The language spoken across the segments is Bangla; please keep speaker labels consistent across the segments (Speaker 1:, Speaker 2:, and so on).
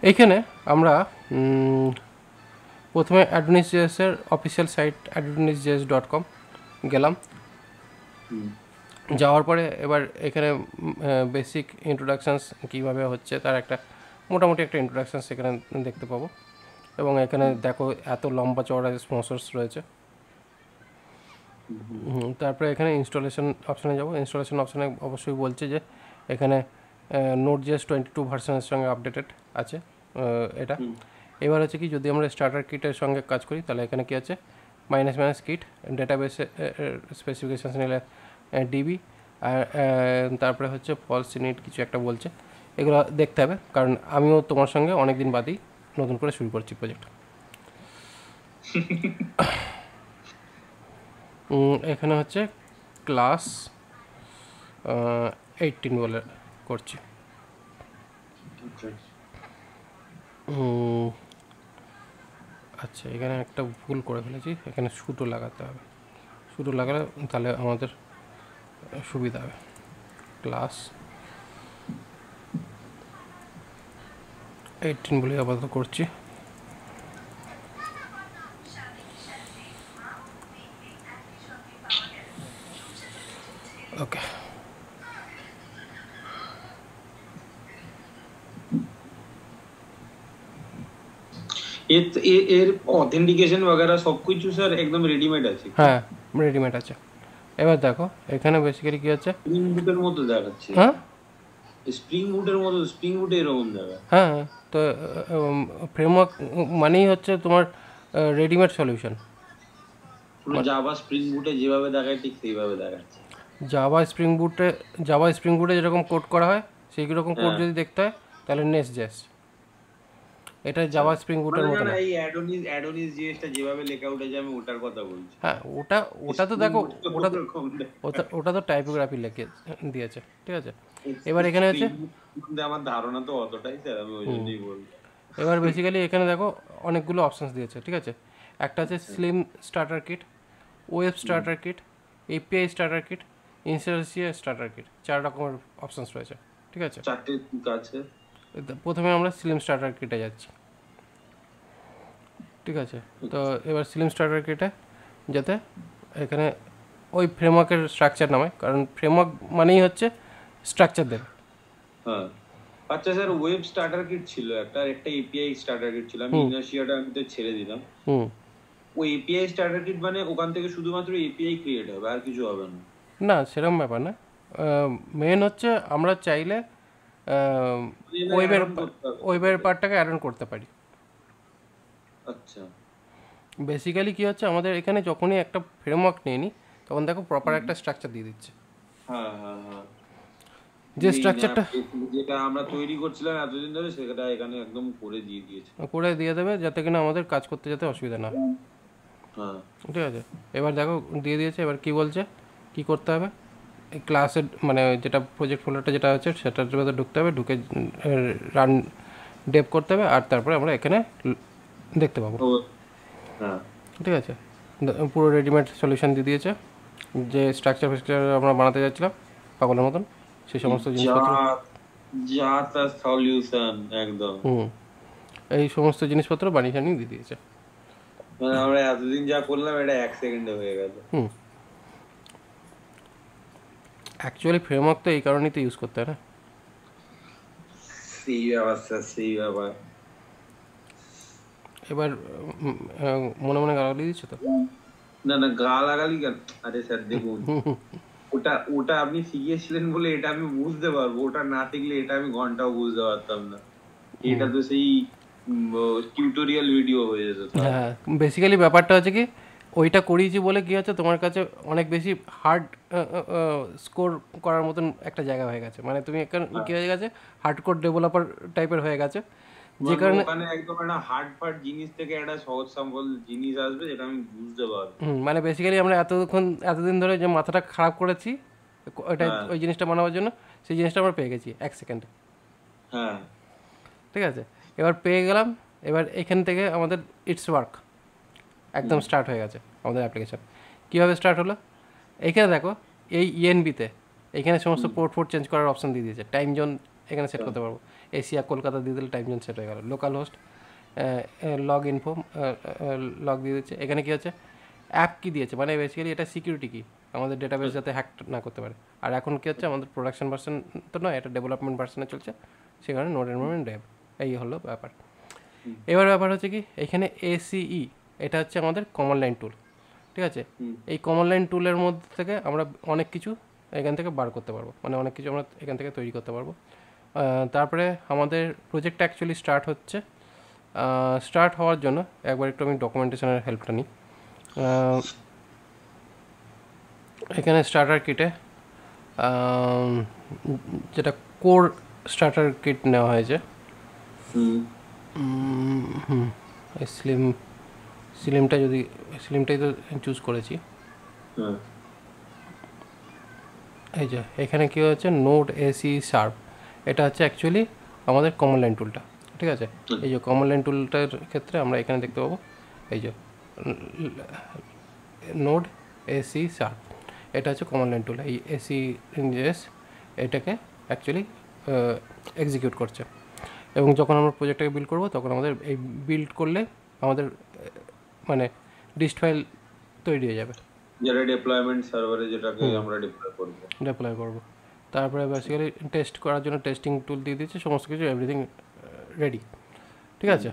Speaker 1: এইখানে আমরা প্রথমে Adonis.js-এর অফিসিয়াল সাইট adonisjs.com গেলাম। যাওয়ার পরে এবার এখানে বেসিক ইন্ট্রোডাকশানস কীভাবে হচ্ছে তার একটা মোটামুটি একটা ইন্ট্রোডাকশানস এখানে দেখতে পাবো। এবং এখানে দেখো এত লম্বা চওড়া স্পন্সর্স রয়েছে। তারপরে এখানে ইনস্টলেশন অপশানে যাব। ইনস্টলেশন অপশানে অবশ্যই বলছে যে এখানে Node.js 22 ভার্সনের সঙ্গে আপডেটেড আছে এটা। এবার হচ্ছে কি, যদি আমরা স্টার্টার কিটের সঙ্গে কাজ করি তাহলে এখানে কি আছে, -- কিট, ডেটাবেস স্পেসিফিকেশানস নিলে ডিবি, আর তারপরে হচ্ছে ফলস ইনিট কিছু একটা বলছে। এগুলো দেখতে হবে, কারণ আমিও তোমার সঙ্গে অনেক দিন বাদেই নতুন করে শুরু করছি প্রজেক্ট। এখানে হচ্ছে ক্লাস 18 বলে করছি। আচ্ছা, এখানে একটা ভুল করে ফেলেছি, এখানে সুতো লাগাতে হবে। সুতো লাগালে তাহলে আমাদের সুবিধা হবে। ক্লাস 18 বলে আপাতত করছি। ওকে,
Speaker 2: এর অথেন্টিকেশন वगैरह সব কিছু স্যার একদম রেডিমেড আছে?
Speaker 1: হ্যাঁ, রেডিমেড আছে। এবার দেখো এখানে বেসিক্যালি কি হচ্ছে,
Speaker 2: স্প্রিং বুটের মতো দেখাচ্ছে।
Speaker 1: হ্যাঁ,
Speaker 2: স্প্রিং বুটের মতো, স্প্রিং বুটে এরকম দেখায়।
Speaker 1: হ্যাঁ, তো ফ্রেমওয়ার্ক মানেই হচ্ছে তোমার রেডিমেড সলিউশন।
Speaker 2: জাভা স্প্রিং বুটে যেভাবে দেখায় ঠিক সেইভাবে দেখাচ্ছে।
Speaker 1: জাভা স্প্রিং বুটে যেরকম কোড করা হয় সেই রকম কোড যদি দেখতে হয় তাহলে Nest.js। এটা জাভা স্প্রিং বুটের মতো না।
Speaker 2: এই অ্যাডোনিস জিএসটা যেভাবে লেখা উঠেছে আমি ওটার কথা বলছি।
Speaker 1: হ্যাঁ, ওটা তো দেখো, ওটা তো টাইপোগ্রাফি লিখে দিয়েছে, ঠিক আছে। এবার এখানে হচ্ছে,
Speaker 2: আমার ধারণা তো অতটাই স্যার, আমি ওই জন্যই বলছি।
Speaker 1: এবার বেসিক্যালি এখানে দেখো অনেকগুলো অপশানস দিয়েছে, ঠিক আছে। একটা আছে slim starter kit, web starter kit, API starter kit, ইনস্টান্সিয়া স্টার্টার কিট, 4 রকমের অপশানস রয়েছে, ঠিক আছে।
Speaker 2: 4টে আছে।
Speaker 1: প্রথমে আমরা স্লিম স্টার্টার কিটে যাচ্ছি, ঠিক আছে। তো এবার স্লিম স্টার্টার কিটে যাতে এখানে ওই ফ্রেমওয়ার্কের স্ট্রাকচার নামায়, কারণ ফ্রেমওয়ার্ক মানেই হচ্ছে স্ট্রাকচার দেবে।
Speaker 2: হ্যাঁ, আচ্ছা স্যার, ওয়েব স্টার্টার কিট ছিল একটা এপিআই স্টার্টার কিট ছিল। আমি ইনার্শিয়াটা আমি তো ছেড়ে দিলাম। ওই এপিআই স্টার্টার কিট মানে ওখান থেকে শুধুমাত্র এপিআই ক্রিয়েট হবে, আর কিছু হবে না?
Speaker 1: না, সেরকম ব্যাপার না। মেন হচ্ছে আমরা চাইলে ওয়েবের পার্টটাকে অ্যাড অন করতে পারি।
Speaker 2: আচ্ছা,
Speaker 1: বেসিক্যালি কি হচ্ছে, আমাদের এখানে যখনই একটা ফ্রেমওয়ার্ক নিয়ে নিই তখন দেখো প্রপার একটা স্ট্রাকচার দিয়ে দিচ্ছে।
Speaker 2: হ্যাঁ হ্যাঁ হ্যাঁ,
Speaker 1: যে স্ট্রাকচারটা
Speaker 2: যেটা আমরা তৈরি করছিলাম এতদিন ধরে সেটা এখানে একদম করে দিয়ে
Speaker 1: দেবে, যাতে কিনা আমাদের কাজ করতে যাতে অসুবিধা না হয়।
Speaker 2: হ্যাঁ,
Speaker 1: ঠিক আছে। এবার দেখো দিয়ে দিয়েছে। এবার কি বলছে, কি করতে হবে, এই ক্লাসের মানে যেটা প্রজেক্ট ফোল্ডারটা যেটা আছে সেটার মধ্যে ঢুকতে হবে, ঢুকে রান ডেভ করতে হবে, আর তারপরে আমরা এখানে দেখতে পাবো।
Speaker 2: হ্যাঁ,
Speaker 1: ঠিক আছে। পুরো রেডিমেড সলিউশন দিয়ে দিয়েছে। যে স্ট্রাকচার আমরা বানাতে যাচ্ছিলাম পাগলের মতন, সেই সমস্ত জিনিসপত্র,
Speaker 2: একদম
Speaker 1: এই সমস্ত জিনিসপত্র বানিয়ে দিয়ে দিয়েছে।
Speaker 2: আমরা এতদিন যা করলাম এটা 1 সেকেন্ডে হয়ে গেল।
Speaker 1: অ্যাকচুয়ালি ফ্রেমওয়ার্ক তো এই কারণেই তো ইউজ করতে হয় না।
Speaker 2: সেই ব্যাপার।
Speaker 1: এবার মনে মনে গালাগালি দিচ্ছে তো?
Speaker 2: না না, গালাগালি কেন? আরে স্যার দেখুন, ওটা আপনি শিখিয়েছিলেন বলে এটা আমি বুঝতে পারবো, ওটা না শিখলে এটা আমি ঘন্টাও বুঝতে পারতাম না। এটা তো সেই টিউটোরিয়াল ভিডিও হয়ে যেত।
Speaker 1: হ্যাঁ, বেসিক্যালি ব্যাপারটা হচ্ছে কি, ওইটা করিয়েছি বলে কি হচ্ছে, তোমার কাছে অনেক বেশি হার্ড স্কোর করার মতন একটা জায়গা হয়ে গেছে। মানে তুমি কি হয়ে গেছে, হার্ডকোর ডেভেলপার টাইপের হয়ে গেছে, যে কারণে
Speaker 2: ওখানে একদম একটা হার্ড জিনিস থেকে একটা সহজ সিম্পল জিনিস আসবে যেটা আমি বুঝতে পারবো।
Speaker 1: মানে বেসিক্যালি আমরা এতদিন ধরে যে মাথাটা খারাপ করেছি ওইটা ওই জিনিসটা বানাবার জন্য, সেই জিনিসটা আমরা পেয়ে গেছি 1 সেকেন্ডে।
Speaker 2: হ্যাঁ,
Speaker 1: ঠিক আছে। এবার পেয়ে গেলাম, এবার এখান থেকে আমাদের ইটস ওয়ার্ক একদম স্টার্ট হয়ে গেছে আমাদের অ্যাপ্লিকেশান। কীভাবে স্টার্ট হলো, এইখানে দেখো এই ইএনবিতে এইখানে সমস্ত পোর্ট চেঞ্জ করার অপশান দিয়ে দিয়েছে, টাইম জোন এখানে সেট করতে পারবো। এশিয়া কলকাতা দিয়ে দিলে টাইম জোন সেট হয়ে গেল। Local host log info log দিয়ে দিচ্ছে। এখানে কী হচ্ছে অ্যাপ কি দিয়েছে, মানে বেসিক্যালি এটা সিকিউরিটি কি, আমাদের ডেটাবেস যাতে হ্যাক না করতে পারে। আর এখন কী হচ্ছে আমাদের প্রোডাকশন ভার্সন তো নয়, এটা ডেভেলপমেন্ট ভার্সনে চলছে, সেখানে নোড এনভায়রনমেন্ট ডেভ, এই হলো ব্যাপার। এবার ব্যাপার হচ্ছে কি এখানে ACE এটা হচ্ছে আমাদের কমন লাইন টুল, ঠিক আছে। এই কমন লাইন টুলের মধ্যে থেকে আমরা অনেক কিছু এখান থেকে বার করতে পারবো, মানে অনেক কিছু আমরা এখান থেকে তৈরি করতে পারবো। তারপরে আমাদের প্রজেক্টটা অ্যাকচুয়ালি স্টার্ট হচ্ছে। স্টার্ট হওয়ার জন্য একবার একটু আমি ডকুমেন্টেশনের হেল্পটা নিই। এখানে স্টার্টার কিটে যেটা কোর স্টার্টার কিট নেওয়া হয়েছে, স্লিমটাই তো চুজ করেছি। এই যে এখানে কী হচ্ছে নোড AC শার্প, এটা হচ্ছে অ্যাকচুয়ালি আমাদের কমন লাইন টুলটা, ঠিক আছে। এই যে কমন লাইন টুলটার ক্ষেত্রে আমরা এখানে দেখতে পাবো এই যে নোড AC শার্প, এটা হচ্ছে কমন লাইন টুল। এই ACJS এটাকে অ্যাকচুয়ালি এক্সিকিউট করছে, এবং যখন আমরা প্রজেক্টটাকে বিল্ড করবো তখন আমাদের এই বিল্ড করলে আমাদের মানে ডিস্ট ফাইল তৈরি হয়ে যাবে,
Speaker 2: যেটা ডিপ্লয়মেন্ট সার্ভারে যেটাকে আমরা ডিপ্লয় করব।
Speaker 1: তারপরে বেসিক্যালি টেস্ট করার জন্য টেস্টিং টুল দিয়ে দিচ্ছে, সমস্ত কিছু এভরিথিং রেডি, ঠিক আছে।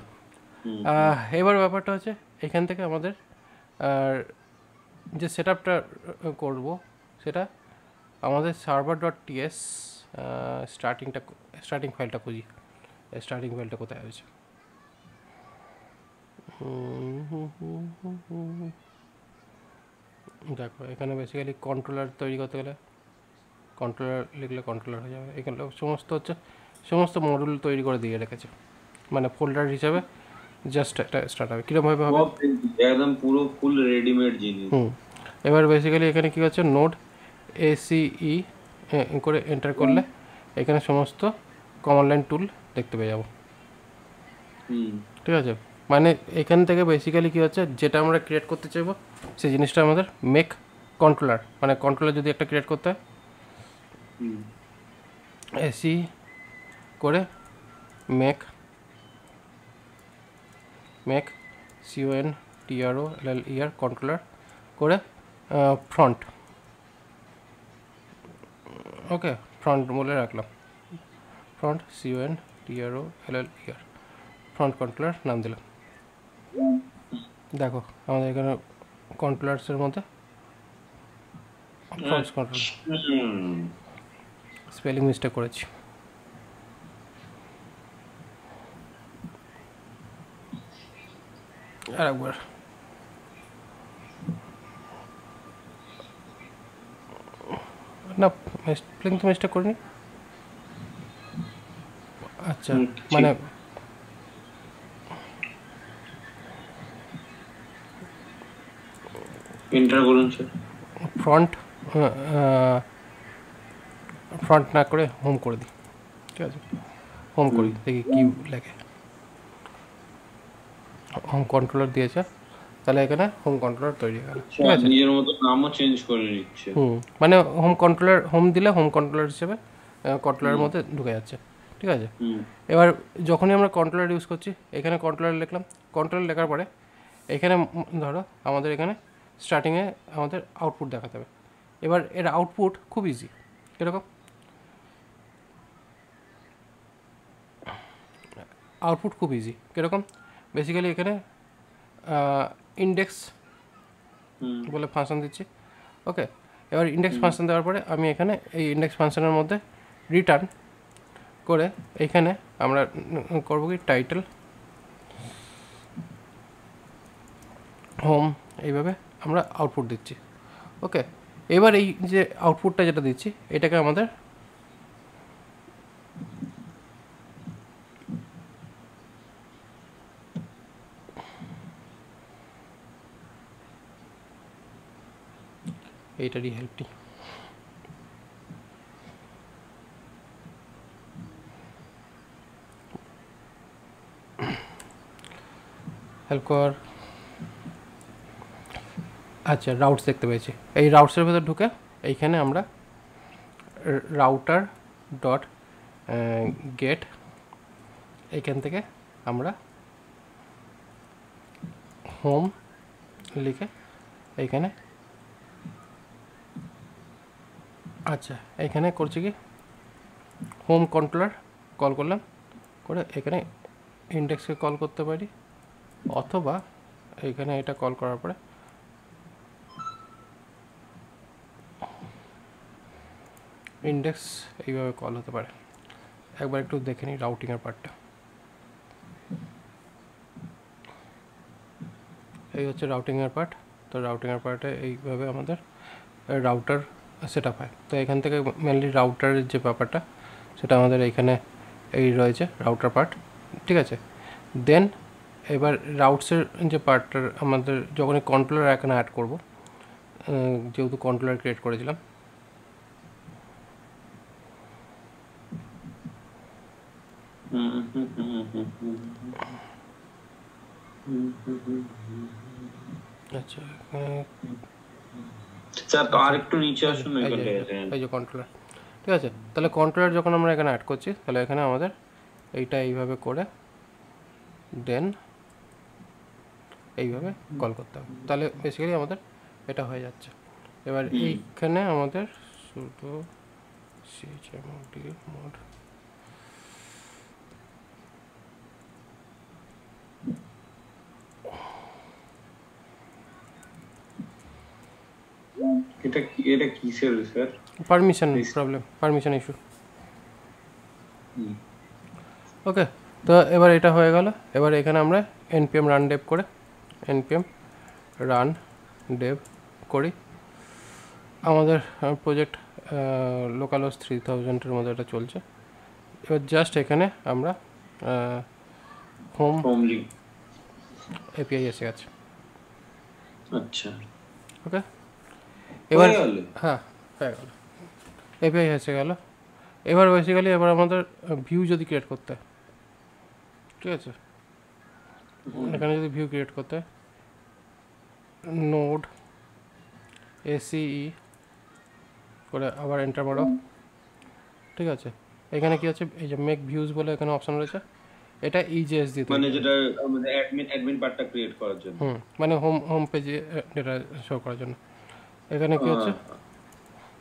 Speaker 1: এবার ব্যাপারটা হচ্ছে এখান থেকে আমাদের যে সেট আপটা করবো সেটা আমাদের server.ts স্টার্টিং ফাইলটা খুঁজি। স্টার্টিং ফাইলটা কোথায় আছে? দেখো এখানে বেসিক্যালি কন্ট্রোলার তৈরি করতে গেলে কন্ট্রোলার লিখলে কন্ট্রোলার হয়ে যাবে। এখানে সমস্ত মডিউল তৈরি করে দিয়ে রেখেছে, মানে ফোল্ডার হিসাবে জাস্ট এটা স্টার্ট হবে। কীরকমভাবে হবে?
Speaker 2: একদম পুরো ফুল রেডিমেড জিনিস।
Speaker 1: এবার বেসিক্যালি এখানে কী হচ্ছে নোড ACE করে এন্টার করলে এখানে সমস্ত কমন লাইন টুল দেখতে পেয়ে যাবো, ঠিক আছে। মানে এখান থেকে বেসিক্যালি কী হচ্ছে যেটা আমরা ক্রিয়েট করতে চাইবো সেই জিনিসটা আমাদের মেক কন্ট্রোলার, মানে কন্ট্রোলার যদি একটা ক্রিয়েট করতে হয় AC করে মেক CONTROLLER কন্ট্রোলার করে ফ্রন্ট, ওকে ফ্রন্ট বলে রাখলাম, ফ্রন্ট CONTROLLER ফ্রন্ট কন্ট্রোলার নাম দিলাম। দেখো আমাদের এখানে কন্ট্রোলার্সের মধ্যে ফ্রন্ট কন্ট্রোলার, স্পেলিং মিস্টেক করেছি। আর একবার না, স্পেলিং তো মিস্টেক করিনি। আচ্ছা মানে
Speaker 2: এন্টার করুন স্যার।
Speaker 1: ফ্রন্ট না করে হোম করে দিই, ঠিক আছে। হোম করি দেখি কী লেখে। হোম কন্ট্রোলার দিয়েছে, তাহলে এখানে হোম কন্ট্রোলার তৈরি হয়ে গেল, ঠিক আছে।
Speaker 2: নিজের মতো নামও চেঞ্জ করে নিচ্ছে।
Speaker 1: মানে হোম দিলে হোম কন্ট্রোলার হিসেবে কন্ট্রোলারের মধ্যে ঢুকে যাচ্ছে, ঠিক আছে। এবার যখনই আমরা কন্ট্রোলার ইউজ করছি এখানে কন্ট্রোলার লিখলাম, কন্ট্রোলার লেখার পরে এখানে ধরো আমাদের এখানে স্টার্টিংয়ে আমাদের আউটপুট দেখাতে হবে। এবার এর আউটপুট খুব ইজি, কীরকম আউটপুট খুব ইজি কীরকম বেসিক্যালি এখানে ইন্ডেক্স বলে ফাংশন দিচ্ছি, ওকে। এবার ইন্ডেক্স ফাংশন দেওয়ার পরে আমি এখানে এই ইন্ডেক্স ফাংশনের মধ্যে রিটার্ন করে এখানে আমরা করবো কি টাইটেল হোম, এইভাবে আমরা আউটপুট দিচ্ছি, ওকে। এবার এই যে আউটপুটটা যেটা দিচ্ছি এটাকে আমাদের এইটারই হেল্প নিই। হেল্প কর। আচ্ছা রাউটস দেখতে পেয়েছি, এই রাউটসের ভেতর ঢুকে এইখানে আমরা রাউটার ডট গেট এইখান থেকে আমরা হোম লিখে এইখানে আচ্ছা এইখানে করছি কি হোম কন্ট্রোলার কল করলাম, করে এখানে ইন্ডেক্সকে কল করতে পারি, অথবা এইখানে এটা কল করার পরে ইন্ডেক্স এইভাবে কল হতে পারে। একবার একটু দেখে নিই রাউটিংয়ের পার্টটা। এই হচ্ছে রাউটিংয়ের পার্ট। তো রাউটিংয়ের পার্টে এইভাবে আমাদের রাউটার সেট আপ হয়। তো এখান থেকে মেনলি রাউটারের যে ব্যাপারটা সেটা আমাদের এইখানে এই রয়েছে রাউটার পার্ট, ঠিক আছে। দেন এবার রাউটসের যে পার্টটার আমাদের যখনই কন্ট্রোলার এখানে অ্যাড করব, যেহেতু কন্ট্রোলার ক্রিয়েট করেছিলাম, আচ্ছা
Speaker 2: স্যার তো আরেকটু নিচে আসুন,
Speaker 1: এই যে কন্ট্রোলার, ঠিক আছে। তাহলে কন্ট্রোলার যখন আমরা এখানে অ্যাড করছি, তাহলে এখানে আমাদের এইটা এইভাবে করে দেন এইভাবে কল করতে হবে, তাহলে বেসিক্যালি আমাদের এটা হয়ে যাচ্ছে। এবার এইখানে আমাদের শুধু মোড
Speaker 2: এটা কিসের sir?
Speaker 1: Permission problem, permission issue. Okay, তো এবার এটা হয়ে গেল। এবার এখানে আমরা npm রান ডেভ করে npm রান ডেভ করি। আমাদের প্রজেক্ট লোকালহোস্ট 3000-এর মধ্যে এটা চলছে। এবার জাস্ট এখানে আমরা হোম এপিআই এসে গেছে।
Speaker 2: আচ্ছা,
Speaker 1: ওকে, এবার
Speaker 2: হ্যাঁ
Speaker 1: হয়ে গেল, এপিআই এসে গেল। এবার বেসিক্যালি এবার আমাদের ভিউ যদি ক্রিয়েট করতে হয়, ঠিক আছে, এখানে যদি ভিউ ক্রিয়েট করতে হয়, নোড এসিই করে আবার এন্টার মারো, ঠিক আছে। এখানে কি আছে, এই যে মেক ভিউজ বলে এখানে অপশন রয়েছে, এটা ইজেএস দিতে,
Speaker 2: মানে যেটা আমাদের অ্যাডমিন পার্টটা ক্রিয়েট করার জন্য,
Speaker 1: মানে হোম পেজে ডেটা শো করার জন্য। এখানে কি হচ্ছে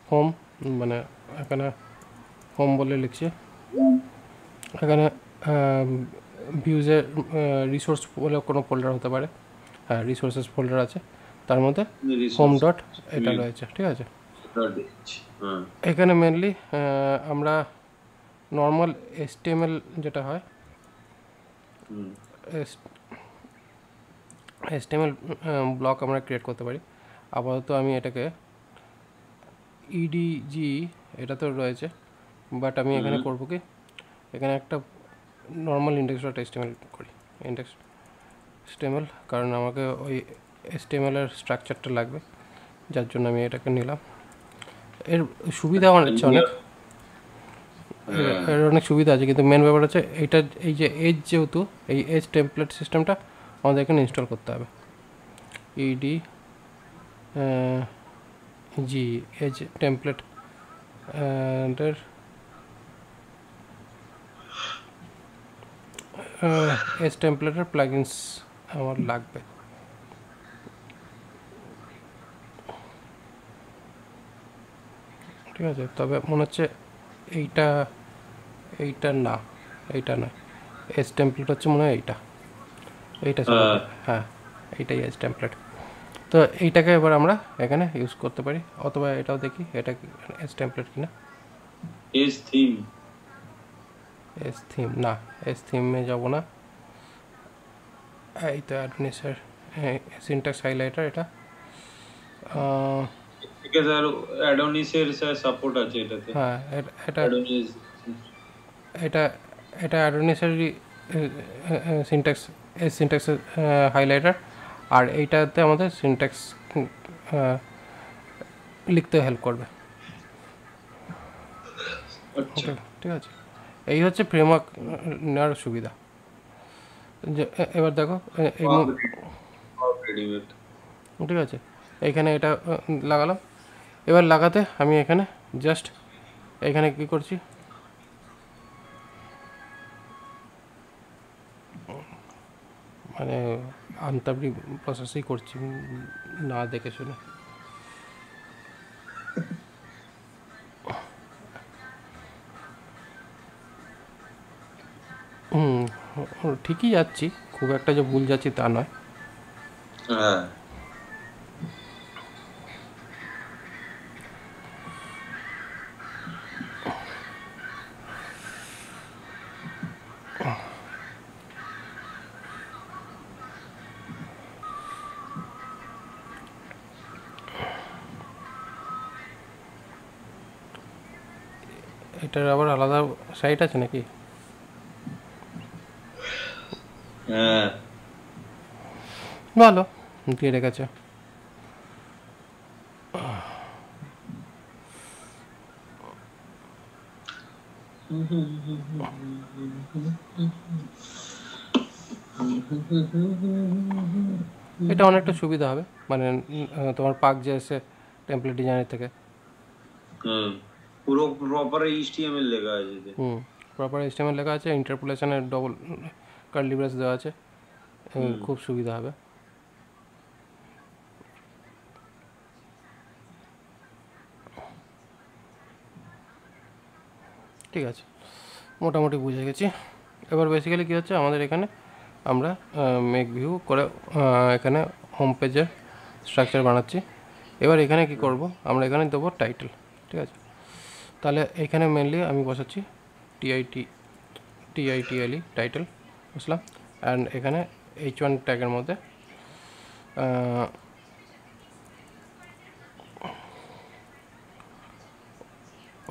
Speaker 1: হোম, মানে এখানে হোম বলে লিখছি, এখানে ভিউজের রিসোর্স বলে কোনো ফোল্ডার হতে পারে, হ্যাঁ রিসোর্সেস ফোল্ডার আছে, তার মধ্যে হোম ডট এটা রয়েছে, ঠিক আছে। এখানে মেনলি আমরা নর্মাল HTML যেটা হয়, HTML ব্লক আমরা ক্রিয়েট করতে পারি। আপাতত আমি এটাকে EDG এটা তো রয়েছে, বাট আমি এখানে করবো কি, এখানে একটা নর্মাল index.html করি, index.html, কারণ আমাকে ওই HTML এর স্ট্রাকচারটা লাগবে, যার জন্য আমি এটাকে নিলাম। এর সুবিধা হচ্ছে অনেক, এর অনেক সুবিধা আছে, কিন্তু মেন ব্যাপার হচ্ছে এইটা, এই যে এজ, যেহেতু এই এজ টেমপ্লেট সিস্টেমটা আমাদের এখানে ইনস্টল করতে হবে। EDG এজ টেমপ্লেট এর এজ টেমপ্লেটের প্লাগইনস আমার লাগবে। ঠিক আছে, তবে মনে হচ্ছে এইটা না, এইটা নয়, এজ টেমপ্লেট হচ্ছে মনে হয় এইটা হ্যাঁ, এইটাই এজ টেমপ্লেট। তো এইটাকে এবার আমরা এখানে ইউজ করতে পারি, অথবা এটাও দেখি এটা এজ টেমপ্লেট কিনা। এজ থিম না, এজ থিমে যাব না, এই তো অ্যাডমিনিস্ট্রেটর সিনট্যাক্স হাইলাইটার, এটা
Speaker 2: ঠিক আছে। আর অ্যাডোনিসের সাপোর্ট আছে এটাতে,
Speaker 1: হ্যাঁ এটা অ্যাডোনিসেরই সিনট্যাক্স হাইলাইটার, আর এইটাতে আমাদের সিনট্যাক্স লিখতে হেল্প করবে।
Speaker 2: আচ্ছা,
Speaker 1: ঠিক আছে, এই হচ্ছে ফ্রেমওয়ার্ক নেওয়ার সুবিধা। এবার দেখো ঠিক আছে, এইখানে এটা লাগালাম। এবার লাগাতে আমি এখানে জাস্ট এখানে কি করছি, মানে আনতাবড়ি প্রসেসই করছি না দেখে শুনে। হুম, ঠিকই যাচ্ছি, খুব একটা যে ভুল যাচ্ছি তা নয়।
Speaker 2: হ্যাঁ
Speaker 1: এটার আবার আলাদা সাইট আছে নাকি?
Speaker 2: হ্যাঁ
Speaker 1: ভালো দিয়ে রেখেছে। এটা অনেকটা সুবিধা হবে, মানে তোমার পাক যে এসে টেমপ্লেট ডিজাইনের থেকে।
Speaker 2: পুরো প্রপার এইচটিএমএল লেখা আছে এতে।
Speaker 1: প্রপার HTML লেখা আছে, ইন্টারপোলেশনের ডবল কার্লি ব্রেস দেওয়া আছে, খুব সুবিধা হবে। ঠিক আছে, মোটামুটি বুঝে গেছি। এবার বেসিক্যালি কী হচ্ছে আমাদের এখানে, আমরা মেক ভিউ করে এখানে হোম পেজের স্ট্রাকচার বানাচ্ছি। এবার এখানে কি করব, আমরা এখানে দেবো টাইটেল। ঠিক আছে, তাহলে এখানে মেনলি আমি বসাচ্ছি TITLE টাইটেল বুঝলাম। অ্যান্ড এখানে H1 ট্যাগের মধ্যে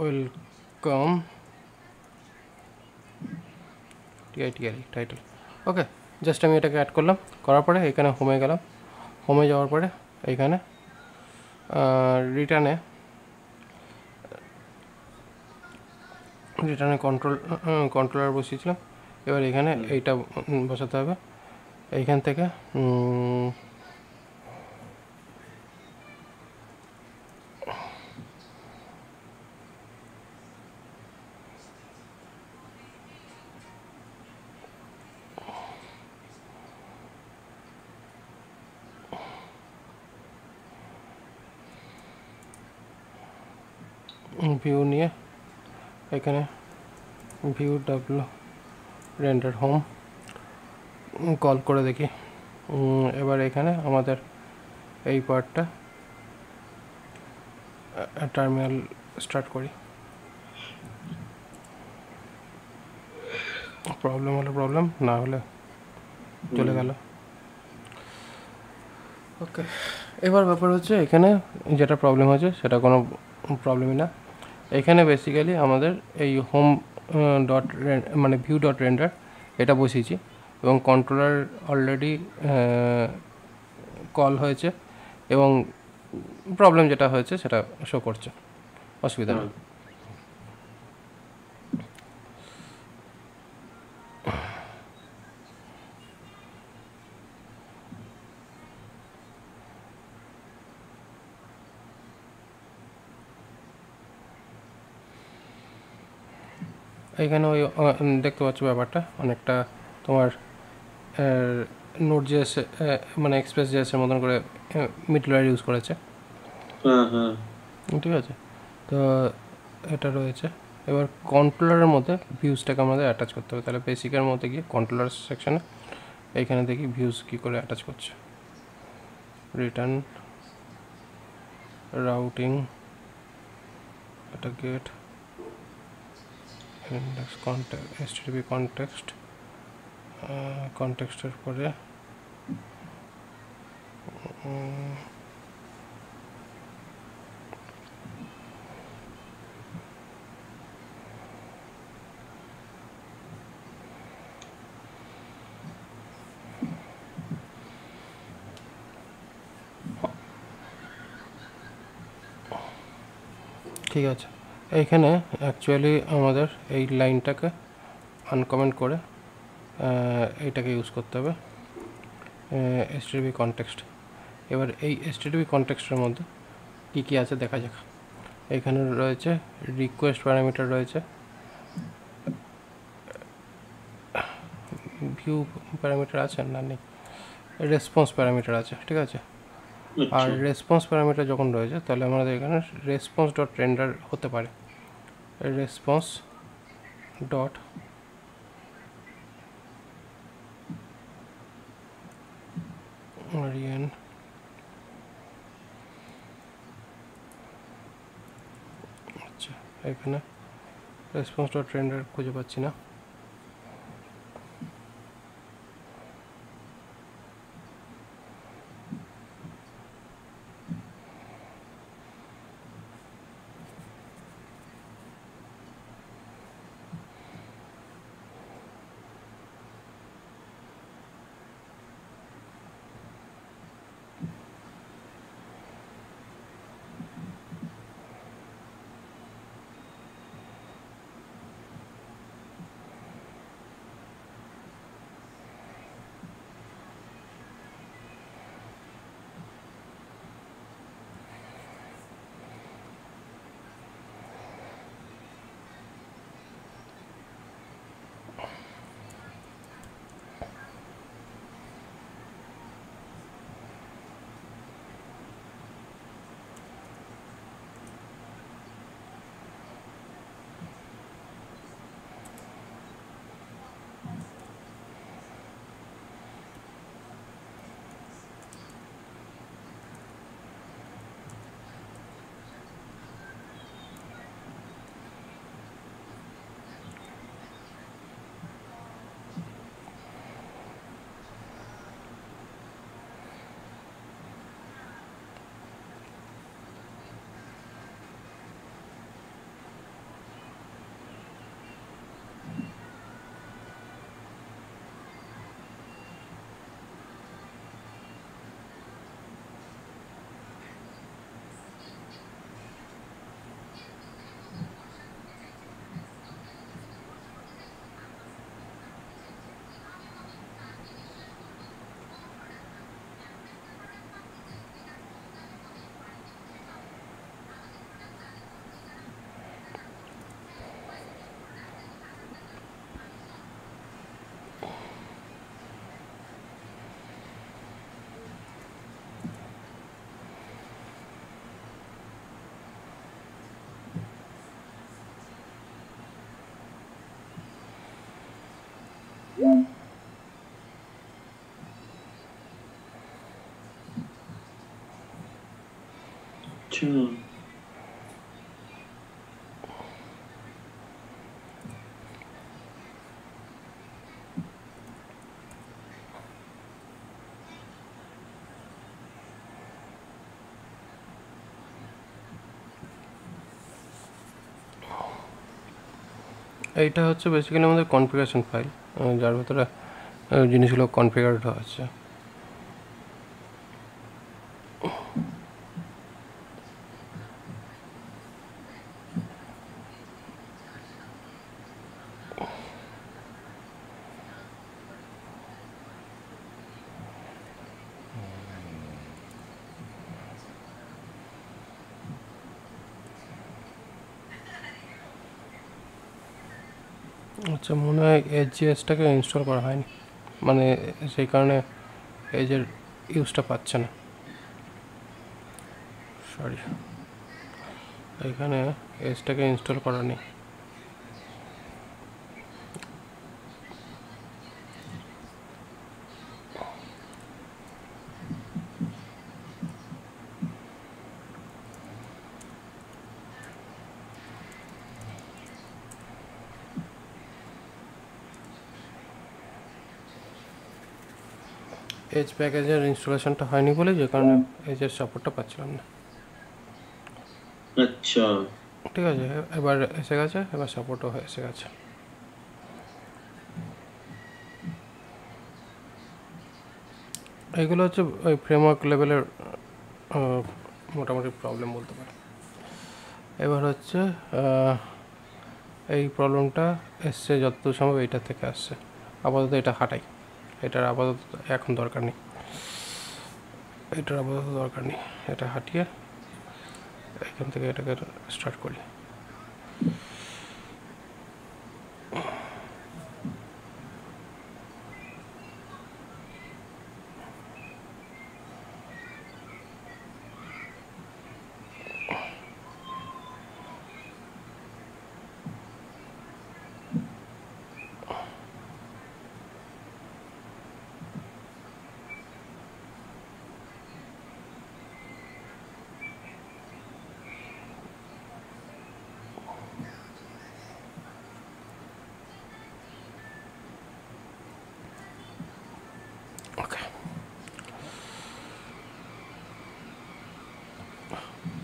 Speaker 1: ওয়েলকাম TITLE টাইটেল। ওকে, জাস্ট আমি এটাকে অ্যাড করলাম, করার পরে এখানে হোমে গেলাম। হোমে যাওয়ার পরে এইখানে রিটার্নে কন্ট্রোলার বসিয়েছিলাম। এবার এখানে এইটা বসাতে হবে। এইখান থেকে ভিউ নিয়ে এখানে view W render home call করে দেখি। এবার এখানে আমাদের এই পার্টটা টার্মিনাল স্টার্ট করি। প্রবলেম হলে প্রবলেম, না হলে চলে গেল। ওকে, এবার ব্যাপার হচ্ছে এখানে যেটা প্রবলেম হচ্ছে সেটা কোনো প্রবলেমই না। এখানে বেসিক্যালি আমাদের এই হোম ডট মানে ভিউ ডট রেন্ডার এটা বসিয়েছি, এবং কন্ট্রোলার অলরেডি কল হয়েছে, এবং প্রবলেম যেটা হয়েছে সেটা শো করছে, অসুবিধা নেই। এইখানে ওই দেখতে পাচ্ছ ব্যাপারটা অনেকটা তোমার নোট জিএস মানে এক্সপ্রেস জিএসের মতন করে মিডলওয়্যার ইউজ করেছে। ঠিক আছে, তো এটা রয়েছে। এবার কন্ট্রোলারের মধ্যে ভিউজটাকে আমাদের অ্যাটাচ করতে হবে। তাহলে বেসিকের মধ্যে গিয়ে কন্ট্রোলার সেকশানে এইখানে দেখি ভিউজ কী করে অ্যাটাচ করছে। রিটার্ন রাউটিং, এটা get index context HTTP context, কন্টেক্সটের পরে ঠিক আছে। এইখানে অ্যাকচুয়ালি আমাদের এই লাইনটাকে আনকমেন্ট করে এইটাকে ইউজ করতে হবে, HTTP কন্টেক্সট। এবার এই HTTP কন্টেক্সটের মধ্যে কী কী আছে দেখা যাক। এখানে রয়েছে রিকোয়েস্ট প্যারামিটার রয়েছে, ভিউ প্যারামিটার আছে না, নেই, রেসপন্স প্যারামিটার আছে, ঠিক আছে। আর রেসপন্স প্যারামিটার যখন রয়েছে তাহলে আমাদের এখানে রেসপন্স ডট রেন্ডার হতে পারে, রেসপন্স ডট রিয়েন আচ্ছা, এখানে রেসপন্স ডট রেন্ডার খুঁজে পাচ্ছি না।
Speaker 2: আচ্ছা,
Speaker 1: এইটা হচ্ছে বেসিক্যালি আমাদের কনফিগারেশন ফাইল, যার ভেতরে জিনিসগুলো কনফিগার্ড আছে। আচ্ছা, মনে হয় এজজিএসটাকে ইনস্টল করা হয়নি, মানে সেই কারণে এজের ইউজটা পাচ্ছে না, সরি, এখানে এজটাকে ইনস্টল করা নেই। এজ প্যাকেজের ইনস্টলেশনটা হয়নি বলে যে কারণে এজের সাপোর্টটা পাচ্ছিলাম না।
Speaker 2: আচ্ছা,
Speaker 1: ঠিক আছে, এবার এসে গেছে, এবার সাপোর্টও এসে গেছে। এইগুলো হচ্ছে ওই ফ্রেমওয়ার্ক লেভেলের মোটামুটি প্রবলেম বলতে পারে। এবার হচ্ছে এই প্রবলেমটা এসছে যতদূর সম্ভব এইটা থেকে আসছে, আপাতত এটা হাঁটাই, এটার আপাতত এখন দরকার নেই, এটার আপাতত দরকার নেই, এটা হাঁটিয়ে এখান থেকে এটাকে স্টার্ট করি।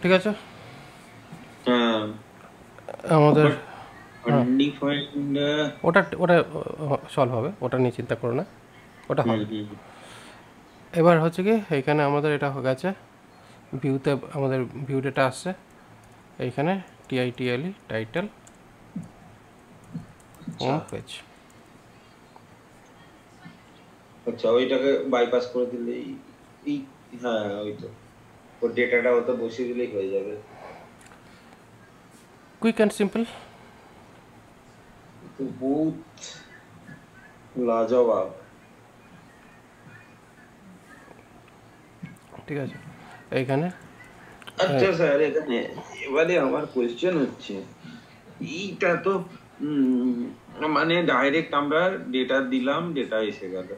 Speaker 1: ঠিক আছে,
Speaker 2: হ্যাঁ
Speaker 1: আমাদের
Speaker 2: আনডিফাইন্ড
Speaker 1: ওটা ওটা সলভ হবে, ওটা নিয়ে চিন্তা করো না, ওটা হবে। এবার হচ্ছে কি এইখানে আমাদের এটা হয়ে গেছে, ভিউতে আমাদের ভিউ ডেটা আসছে এইখানে, টিআইটিএলই টাইটেল হোম পেজ।
Speaker 2: আচ্ছা ওইটাকে বাইপাস করে দিলেই এই, হ্যাঁ ওই তো ওর ডেটাটা ওতে বসিয়ে দিলেই হয়ে যাবে।
Speaker 1: Quick and simple.
Speaker 2: তো বহুত লাজবাব।
Speaker 1: ঠিক আছে, এইখানে
Speaker 2: আচ্ছা স্যার এখানে এবারে আমার কোয়েশ্চেন হচ্ছে, এইটা তো মানে ডাইরেক্ট আমরা ডেটা দিলাম, ডেটা এসে গেল।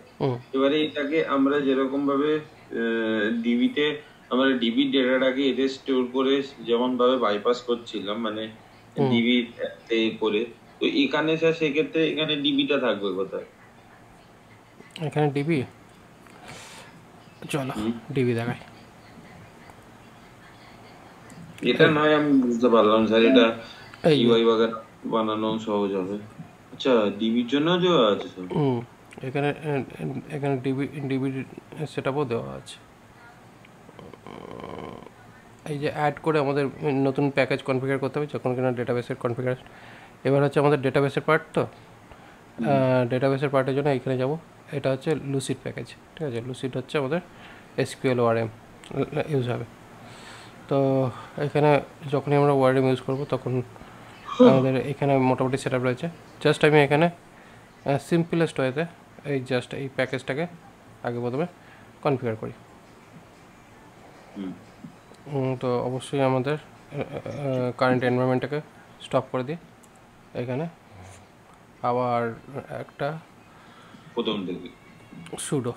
Speaker 2: এবারে এটাকে আমরা যেরকম ভাবে ডিবিতে আমরা ডিবি ডেটাটাকে এতে স্টোর করে যেমন ভাবে বাইপাস করছিলাম, মানে ডিবি করে, তো এখানে স্যার সেক্ষেত্রে এখানে ডিবিটা থাকবে কোথায়?
Speaker 1: এখানে ডিবি, চলো ডিবি দেখাই।
Speaker 2: এটা নয় আমি বুঝতে পারলাম স্যার, এটা
Speaker 1: এই
Speaker 2: ইউআই বানানো সহজ হবে। আচ্ছা ডিবির জন্য দেওয়া আছে স্যার?
Speaker 1: এখানে এখানে ডিবি ডিবি সেটআপও দেওয়া আছে। এই যে অ্যাড করে আমাদের নতুন প্যাকেজ কনফিগার করতে হবে যখন কিনা ডেটাবেসের কনফিগারেশন। এবার হচ্ছে আমাদের ডেটাবেসের পার্ট, তো ডেটাবেসের পার্টের জন্য এখানে যাব, এটা হচ্ছে লুসিড প্যাকেজ। ঠিক আছে, লুসিড হচ্ছে আমাদের এসকিউএল ওআরএম ইউজ হবে। তো এখানে যখনই আমরা ওআরএম ইউজ করব তখন আমাদের এখানে মোটামুটি সেটআপ রয়েছে। জাস্ট আমি এখানে সিম্পলেস্ট ওয়েতে এই জাস্ট এই প্যাকেজটাকে আগে প্রথমে কনফিগার করি। তো অবশ্যই আমাদের কারেন্ট এনভায়রনমেন্টটাকে স্টপ করে দিই এখানে, আবার একটা
Speaker 2: প্রথম থেকে
Speaker 1: সুডো,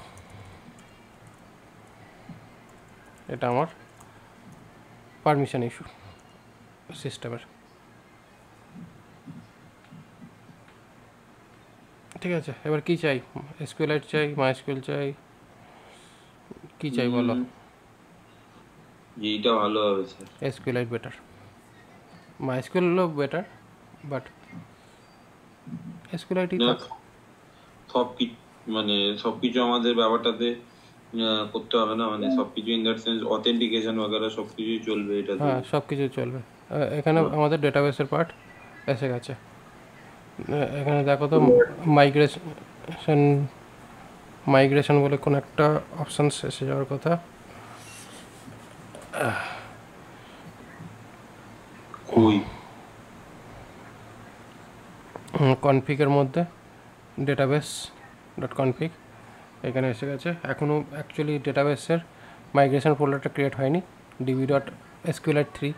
Speaker 1: এটা আমার পারমিশন ইস্যু সিস্টেমের। ঠিক আছে, এবার কি চাই, এসকিউএলাইট চাই, মাইএসকিউএল চাই, কি চাই বলো?
Speaker 2: এইটা ভালো হবে স্যার।
Speaker 1: এসকিউএলাইট বেটার, মাইএসকিউএলও বেটার, বাট এসকিউএলাইটই থাক।
Speaker 2: মানে সবকিছু আমাদের ব্যাপারটাতে করতে হবে না, মানে সবকিছু ইন দ্যাট সেন্স অথেন্টিকেশন वगैरह সবকিছুই চলবে এটাতে।
Speaker 1: হ্যাঁ সব কিছু চলবে। এখানে আমাদের ডেটাবেসের পার্ট এসে গেছে। এখানে দেখো তো মাইগ্রেশন বলে কোন একটা অপশান এসে যাওয়ার কথা। কনফিগের মধ্যে ডেটাবেস ডট কনফিগ এখানে এসে গেছে। এখনও অ্যাকচুয়ালি ডেটাবেসের মাইগ্রেশন ফোল্ডারটা ক্রিয়েট হয়নি। ডিবি ডট এসকিউএলআইট 3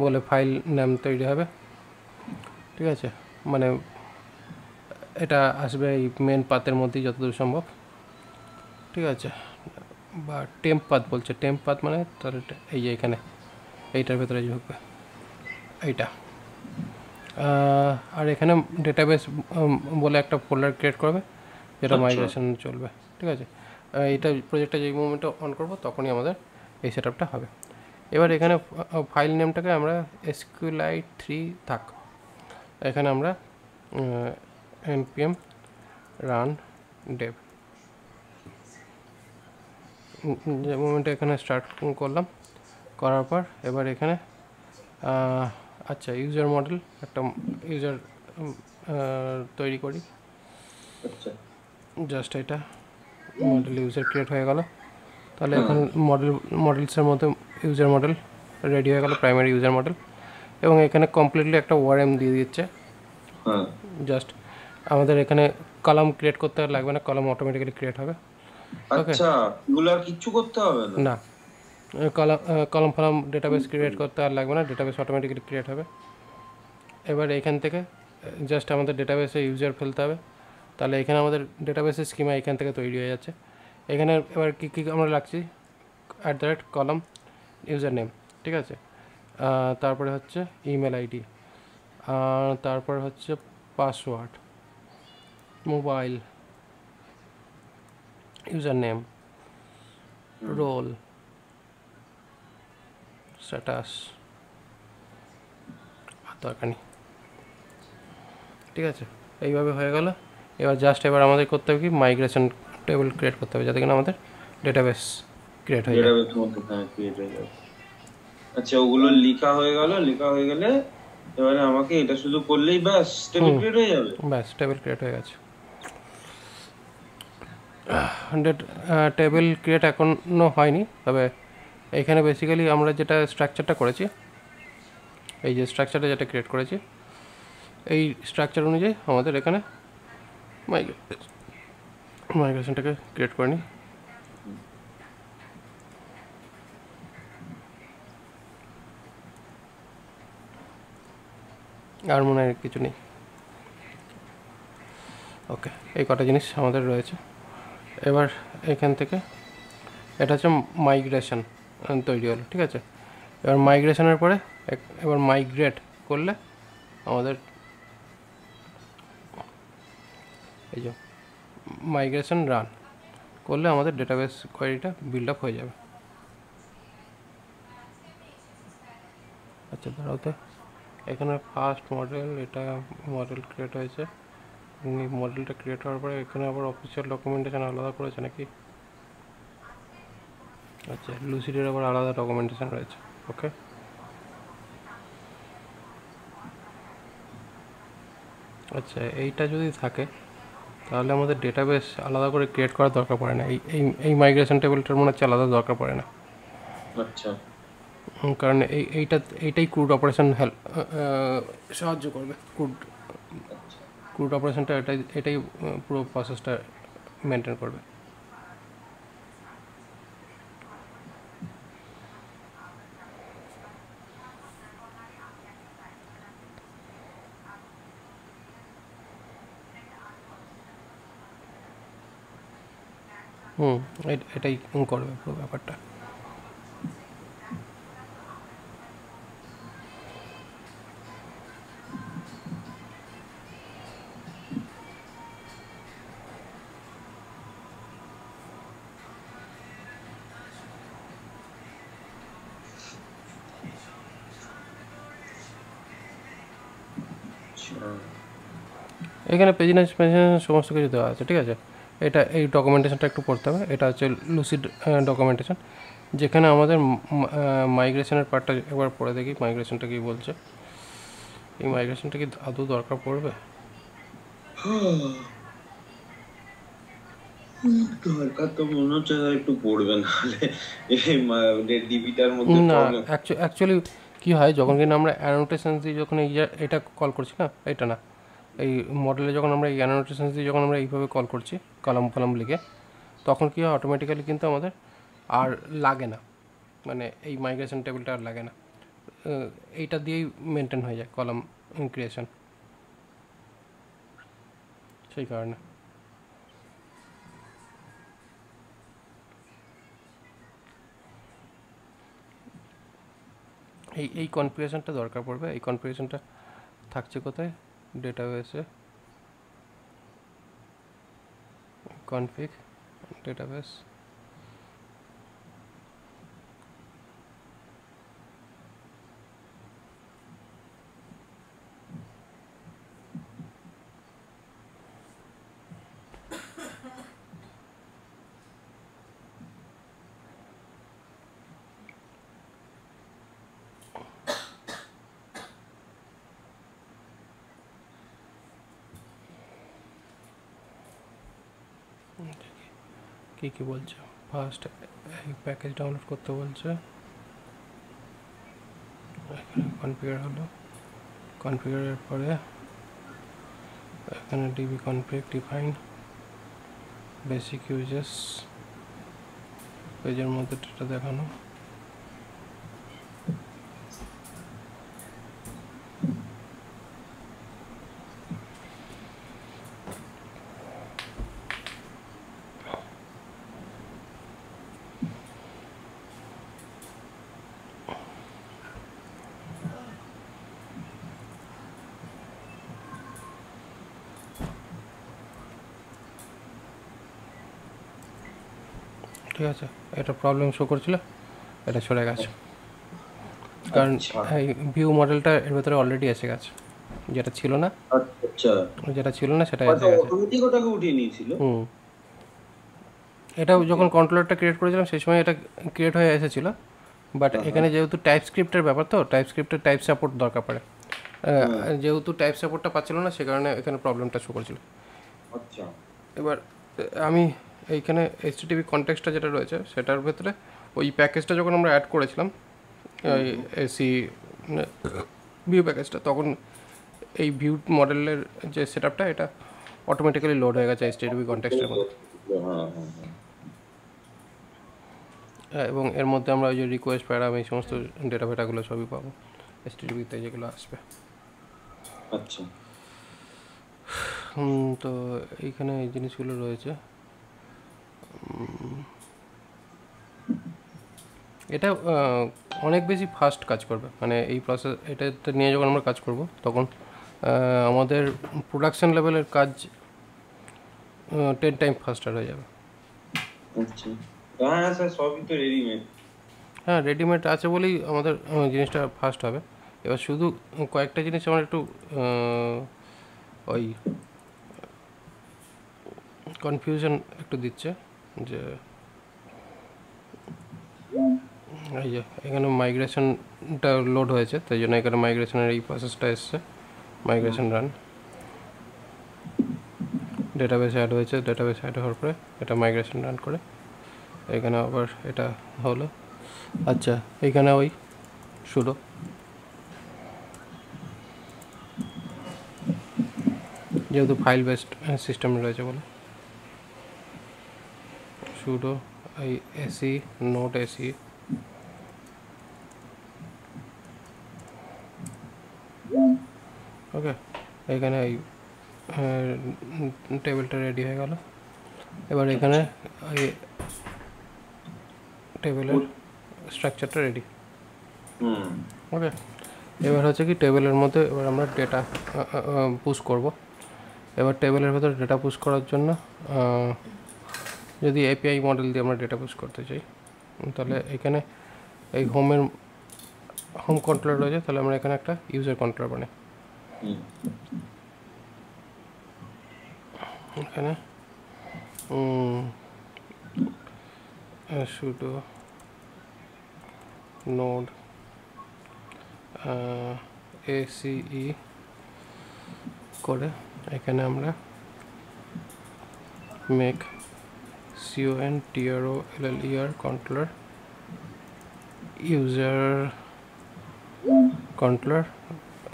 Speaker 1: বলে ফাইল নাম তৈরি হবে। ঠিক আছে, মানে এটা আসবে এই মেন পাথের মধ্যেই যতদূর সম্ভব। ঠিক আছে, বা টেম্প পাথ বলছে, টেম্প পাথ মানে তাহলে এই যে এখানে এইটার ভেতরে ঢুকবে এইটা। আর এখানে ডেটাবেস বলে একটা ফোল্ডার ক্রিয়েট করবে যেটা মাইগ্রেশন চলবে। ঠিক আছে, এইটা প্রজেক্টটা যেই মুভমেন্টে অন করবো তখনই আমাদের এই সেটআপটা হবে। এবার এখানে ফাইল নেমটাকে আমরা এসকিউএলআইট 3 থাক, এখানে আমরা npm রান ডেভ যে মুভমেন্টে এখানে স্টার্ট করলাম, করার পর এবার এখানে আচ্ছা ইউজার মডেল একটা ইউজার তৈরি করি।
Speaker 2: আচ্ছা
Speaker 1: জাস্ট এটা মডেল ইউজার ক্রিয়েট হয়ে গেল। তাহলে এখন মডেলসের মধ্যে ইউজার মডেল রেডি হয়ে গেল, প্রাইমারি ইউজার মডেল, এবং এখানে কমপ্লিটলি একটা ওআরএম দিয়ে দিচ্ছে। জাস্ট আমাদের এখানে কলাম ক্রিয়েট করতে লাগবে না, কলাম অটোমেটিক্যালি ক্রিয়েট হবে।
Speaker 2: আচ্ছা এগুলো আর কিছু করতে হবে না,
Speaker 1: কলাম ফলাম ডেটাবেস ক্রিয়েট করতে আর লাগবে না, ডেটাবেস অটোমেটিক্যালি ক্রিয়েট হবে। এবার এখান থেকে জাস্ট আমাদের ডেটাবেসে ইউজার ফেলতে হবে, তাহলে এখানে আমাদের ডেটাবেসের স্কিমা এখান থেকে তৈরি হয়ে যাচ্ছে। এখানে এবার কী কী আমরা লাগছি, @কলাম ইউজার নেম, ঠিক আছে, তারপরে হচ্ছে ইমেল আইডি, তারপর হচ্ছে password, mobile, user name, role, status আর দরকার নেই, ঠিক আছে। এইভাবে হয়ে গেল। এবার জাস্ট এবার আমাদের করতে হবে কি, মাইগ্রেশন টেবিল ক্রিয়েট করতে হবে যাতে কিনা আমাদের ডেটাবেস ক্রিয়েট হয়ে যায়।
Speaker 2: ডেটাবেস মধ্যে ক্রিয়েট হয়ে যাবে। আচ্ছা, ওগুলো লেখা হয়ে গেল, লেখা হয়ে গেলে এবারে আমাকে এটা শুধু করলেই ব্যাস টেবিল ক্রিয়েট হয়ে যাবে।
Speaker 1: ব্যাস টেবিল ক্রিয়েট হয়ে গেছে। টেবিল ক্রিয়েট এখনও হয়নি, তবে এখানে বেসিক্যালি আমরা যেটা স্ট্রাকচারটা করেছি, এই যে স্ট্রাকচারটা যেটা ক্রিয়েট করেছি, এই স্ট্রাকচার অনুযায়ী আমাদের এখানে মাইগ্রেশনটাকে ক্রিয়েট করে নিই। আর মনে হয় কিছু নেই। ওকে, এই কটা জিনিস আমাদের রয়েছে। এবার এখান থেকে এটা হচ্ছে মাইগ্রেশন তৈরি হলো, ঠিক আছে। এবার মাইগ্রেশনের পরে এবার মাইগ্রেট করলে আমাদের এই যে মাইগ্রেশন রান করলে আমাদের ডেটাবেস কোয়েরিটা বিল্ড আপ হয়ে যাবে। আচ্ছা দাঁড়াও তো, এখানে ফার্স্ট মডেল, এটা মডেল ক্রিয়েট হয়েছে, মডেলটা ক্রিয়েট হওয়ার পরে এখানে আবার অফিসিয়াল ডকুমেন্টেশন আলাদা করেছে নাকি? আচ্ছা, লুসিডের আবার আলাদা ডকুমেন্টেশন রয়েছে। ওকে, আচ্ছা এইটা যদি থাকে তাহলে আমাদের ডেটাবেস আলাদা করে ক্রিয়েট করার দরকার পড়ে না, এই এই এই মাইগ্রেশন টেবিলটার মনে হচ্ছে আলাদা দরকার পড়ে না।
Speaker 2: আচ্ছা,
Speaker 1: কারণ এইটাই ক্রুড অপারেশন সাহায্য করবে। ক্রুড অপারেশনটা এটাই পুরো প্রসেসটা মেনটেন করবে। এটাই করবে পুরো ব্যাপারটা। এখানে পেজিনেস সমস্ত কিছু দেওয়া আছে, ঠিক আছে। এটা এই ডকুমেন্টেশনটা একটু পড়তে হবে। এটা হচ্ছে লুসিড ডকুমেন্টেশন, যেখানে আমাদের মাইগ্রেশনের পার্টটা একবার পড়ে দেখি মাইগ্রেশনটা কি বলছে। এই মাইগ্রেশনটা কি আদৌ দরকার পড়বে?
Speaker 2: দরকার তো মনে হচ্ছে একটু পড়বে, নাহলে এই ডিবিটার মধ্যে
Speaker 1: না, অ্যাকচুয়ালি কী হয়, যখন কিনা আমরা অ্যানোটেশনস দিয়ে যখন এটা কল করছি না, এটা না, এই মডেলে যখন আমরা এই অ্যানোটেশনস দিয়ে যখন আমরা এইভাবে কল করছি কলাম লিখে, তখন কী হয়, অটোমেটিক্যালি কিন্তু আমাদের আর লাগে না, মানে এই মাইগ্রেশন টেবিলটা আর লাগে না, এইটা দিয়েই মেনটেন হয়ে যায় কলাম ক্রিয়েশন, সেই কারণে। এই কনফিগারেশনটা দরকার পড়বে। এই কনফিগারেশনটা থাকছে কোথায়? ডেটাবেসে, কনফিগ ডেটাবেস, কী বলছে, ফার্স্ট এই প্যাকেজ ডাউনলোড করতে বলছে, কনফিগার হলো, কনফিগারের পরে এখানে DB config define basic uses, পেজের মধ্যে ডেটা দেখানো, ঠিক আছে। এটা প্রবলেম শো করছিল, এটা সরে গেছে। কারণ
Speaker 2: আচ্ছা
Speaker 1: এই ভিউ মডেলটা এর ভেতরে অলরেডি এসে গেছে, যেটা ছিল না
Speaker 2: আচ্ছা
Speaker 1: সেটা
Speaker 2: হয়তো
Speaker 1: এসে গেছে।
Speaker 2: অটোমেটিক ওটাকে উঠিয়ে নিয়েছিল।
Speaker 1: হুম, এটা
Speaker 2: ওকে।
Speaker 1: যখন কন্ট্রোলারটা ক্রিয়েট করেছিলাম সেই সময় এটা ক্রিয়েট হয়ে এসেছিলো, বাট
Speaker 2: হ্যাঁ হ্যাঁ
Speaker 1: এখানে যেহেতু টাইপ স্ক্রিপ্টের ব্যাপার, তো টাইপ স্ক্রিপ্টের টাইপ সাপোর্ট দরকার পড়ে,
Speaker 2: হ্যাঁ
Speaker 1: যেহেতু টাইপ সাপোর্টটা পাচ্ছিল না সে কারণে এখানে প্রবলেমটা শো করছিল।
Speaker 2: আচ্ছা
Speaker 1: এবার আমি এইখানে এইচটিটিপি কনটেক্সটটা যেটা রয়েছে সেটার ভেতরে ওই প্যাকেজটা যখন আমরা অ্যাড করেছিলাম, ওই এসি ভিউ প্যাকেজটা, তখন এই ভিউ মডেলের যে সেটআপটা এটা অটোমেটিক্যালি লোড হয়ে গেছে এইচটিটিপি কনটেক্সটের মধ্যে।
Speaker 2: হ্যাঁ হ্যাঁ হ্যাঁ
Speaker 1: এবং এর মধ্যে আমরা ওই যে রিকোয়েস্ট প্যারাম এই সমস্ত ডেটা ফেটাগুলো সবই পাবো এইচটিটিপিতে যেগুলো আসবে।
Speaker 2: আচ্ছা
Speaker 1: তো এইখানে এই জিনিসগুলো রয়েছে। এটা অনেক বেশি ফাস্ট কাজ করবে, মানে এই প্রসেস এটাতে নিয়ে যখন আমরা কাজ করব তখন আমাদের প্রোডাকশন লেভেলের কাজ 10 টাইম ফাস্টার হয়ে যাবে।
Speaker 2: আচ্ছা হ্যাঁ স্যার সবই তো রেডিমেড।
Speaker 1: হ্যাঁ, রেডিমেড আছে বলেই আমাদের জিনিসটা ফাস্ট হবে। এবার শুধু কয়েকটা জিনিস আমার একটু ওই কনফিউশন একটু দিচ্ছে, যে এই যে এখানে মাইগ্রেশনটা লোড হয়েছে, তাই জন্য এখানে মাইগ্রেশনের এই প্রসেসটা এসছে, মাইগ্রেশন রান, ডেটাবেস অ্যাড হয়েছে, ডেটাবেস অ্যাড হওয়ার পরে এটা মাইগ্রেশন রান করে এখানে আবার এটা হলো। আচ্ছা, এইখানে ওই সুডো যেহেতু ফাইল বেসড সিস্টেম রয়েছে বলে সুডো এই এসি নোট এসি, ওকে, এখানে এই টেবিলটা রেডি হয়ে গেল। এবার এখানে এই টেবিলের স্ট্রাকচারটা রেডি। ওকে, এবার হচ্ছে কি টেবিলের মধ্যে এবার আমরা ডেটা পুশ করব। এবার টেবিলের ভেতর ডেটা পুশ করার জন্য যদি এপিআই মডেল দিয়ে আমরা ডেটা পুশ করতে চাই, তাহলে এখানে এই হোম কন্ট্রোলার রয়েছে, তাহলে আমরা এখানে একটা ইউজার কন্ট্রোলার বানাই। এখানে sudo node ace করে এখানে আমরা make controller controller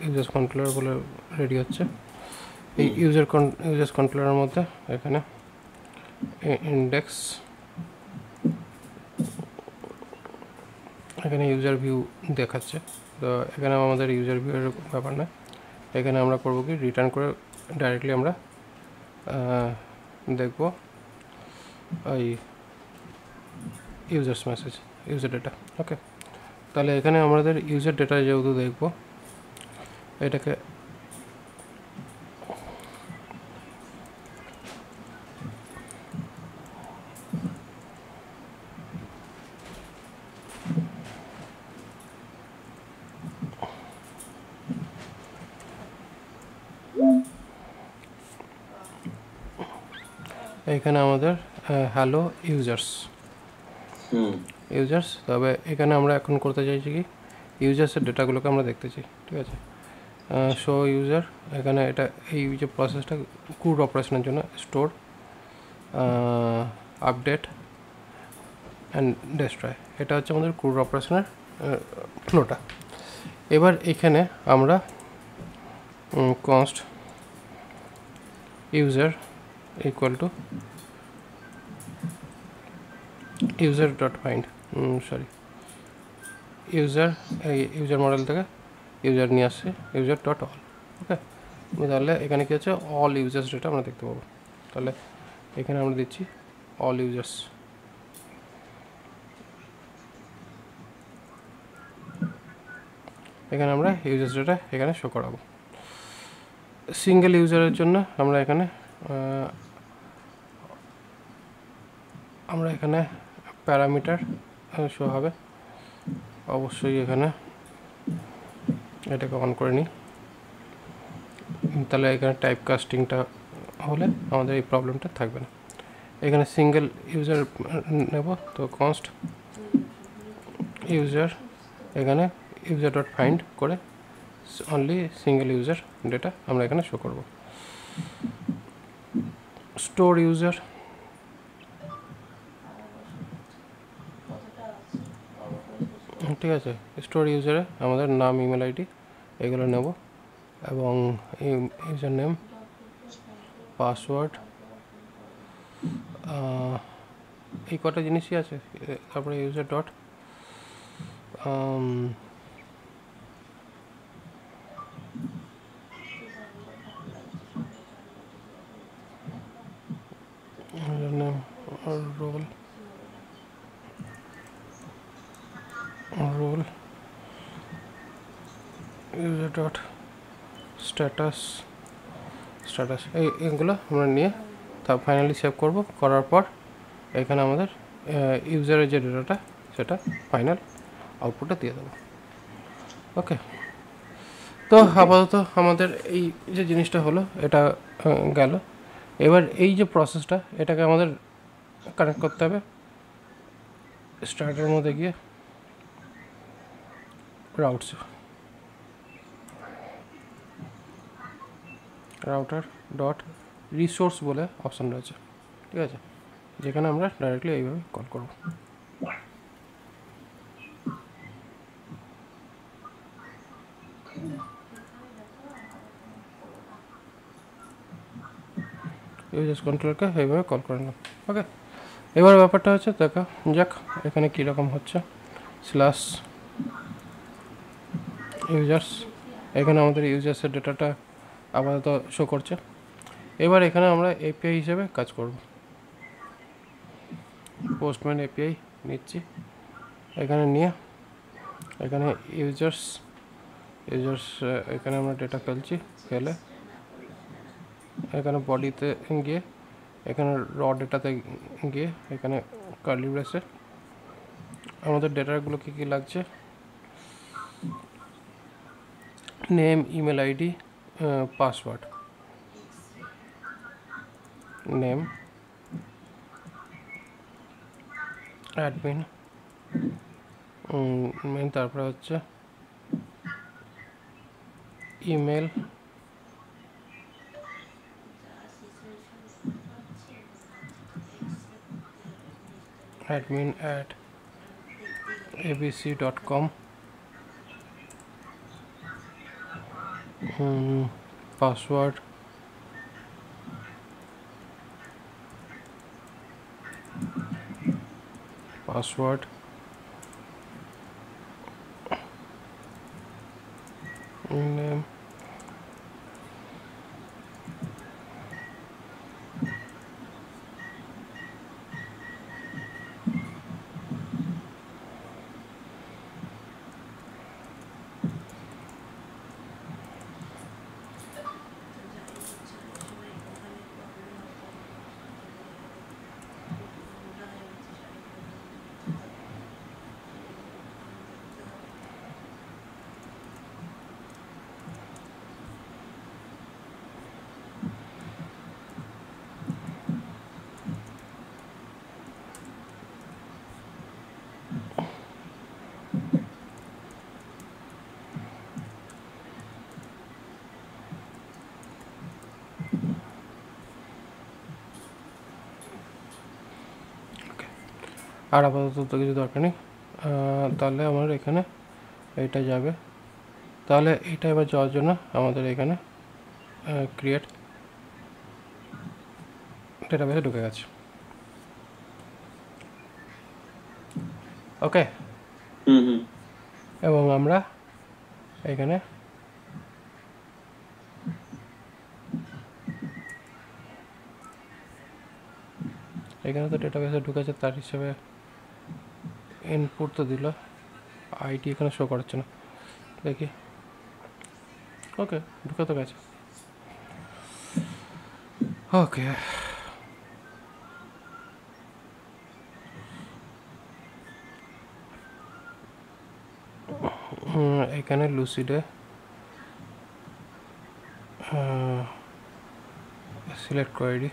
Speaker 1: user controller বলে রেডি হচ্ছে। এই ইউজার কন্ট্রোলারের মধ্যে এখানে ইন্ডেক্স, এখানে ইউজার ভিউ দেখাচ্ছে, তো এখানে আমাদের ইউজার ভিউয়ের ব্যাপার না, এখানে আমরা করব কি রিটার্ন করে ডাইরেক্টলি আমরা দেখব ওই ইউজার্স মেসেজ, ইউজার ডেটা। ওকে, তাহলে এখানে আমাদের ইউজার ডেটা যেহেতু দেখব, এটাকে এখানে আমাদের হ্যালো ইউজার্স, তবে এখানে আমরা এখন করতে চাইছি কি ইউজার্সের ডেটাগুলোকে আমরা দেখতে চাই, ঠিক আছে। শো ইউজার, এখানে এটা এই যে প্রসেসটা ক্রুড অপারেশনের জন্য স্টোর, আপডেট অ্যান্ড ডেস্ট্রয়, এটা হচ্ছে আমাদের ক্রুড অপারেশনের ফ্লোটা। এবার এখানে আমরা const user equal to user dot find, user, এই ইউজার মডেল থেকে ইউজার নিয়ে আসছে ইউজার ডট অল। ওকে, তাহলে এখানে কী হচ্ছে অল ইউজার্স ডেটা আমরা দেখতে পাবো। তাহলে এখানে আমরা দিচ্ছি অল ইউজার্স, এখানে আমরা ইউজার্স ডেটা এখানে শো করাবো। সিঙ্গেল ইউজারের জন্য আমরা এখানে প্যারামিটার শো হবে অবশ্যই, এখানে এটাকে অন করে নিই, তাহলে এখানে টাইপ কাস্টিংটা হলে আমাদের এই প্রবলেমটা থাকবে না। এখানে সিঙ্গেল ইউজার নেব, তো কনস্ট ইউজার, এখানে ইউজার ডট ফাইন্ড করে অনলি সিঙ্গেল ইউজার ডেটা আমরা এখানে শো করব। স্টোর ইউজার, ঠিক আছে, স্টোর ইউজারে আমাদের নাম, ইমেল আইডি এগুলো নেব, এবং ইউজার নেম, পাসওয়ার্ড, এই কটা জিনিসই আছে। তারপরে user dot name, role, user dot status, এইগুলো আমরা নিয়ে তা ফাইনালি সেভ করব। করার পর এখানে আমাদের ইউজারের যে ডেটাটা সেটা ফাইনাল আউটপুটটা দিয়ে দেবো। ওকে, তো আপাতত আমাদের এই যে জিনিসটা হলো এটা গেল। এবার এই যে প্রসেসটা, এটাকে আমাদের কানেক্ট করতে হবে স্টার্টের মধ্যে গিয়ে রাউটসে, রাউটার ডট রিসোর্স বলে অপশান রয়েছে, ঠিক আছে, যেখানে আমরা ডাইরেক্টলি এইভাবে কল করব। ইউজার্স কন্ট্রোলকে এইভাবে কল করে নিলাম। ওকে, এবার ব্যাপারটা হচ্ছে দেখা যাক এখানে কীরকম হচ্ছে। স্ল্যাশ ইউজার্স, এখানে আমাদের ইউজার্সের ডেটাটা আপাতত শো করছে। এবার এখানে আমরা এপিআই হিসেবে কাজ করব। পোস্টম্যান এপিআই নিচ্ছি, এখানে নিয়ে এখানে ইউজার্স এখানে আমরা ডেটা ফেলছি, ফেলে এখানে বডিতে গিয়ে এখানে র ডেটাতে গিয়ে এখানে কার্লি ব্রেসে আমাদের ডেটাগুলো কী কী লাগছে, name, email ID, password, name, admin, men, তারপরে হচ্ছে ইমেল, admin@abc.com, পাসওয়ার্ড, নেম, আর আপাতত তো কিছু দরকার নেই। তাহলে আমার এখানে এইটা যাবে, তাহলে এইটা এবার যাওয়ার জন্য আমাদের এখানে ক্রিয়েট ডেটাবেসে ঢুকে গেছে। ওকে, এবং আমরা এখানে তো ডেটাবেসে ঢুকেছে, তার হিসেবে ইনপুট তো দিল, আইডি এখানে শো করছে না, দেখি। ওকে, ঢুকে তো গেছে। ওকে, এখানে লুসিডে সিলেক্ট করে দিই।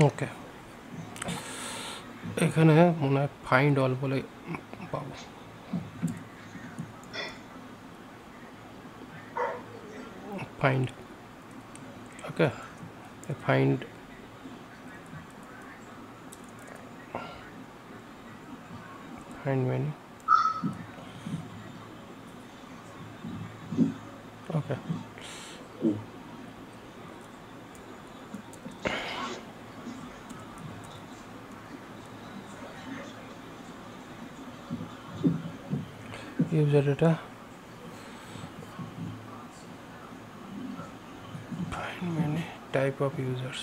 Speaker 1: ওকে, এখানে মনে হয় ফাইন্ড অল বলে পাবো। Find, okay, find menu, okay. user data, find many type of users,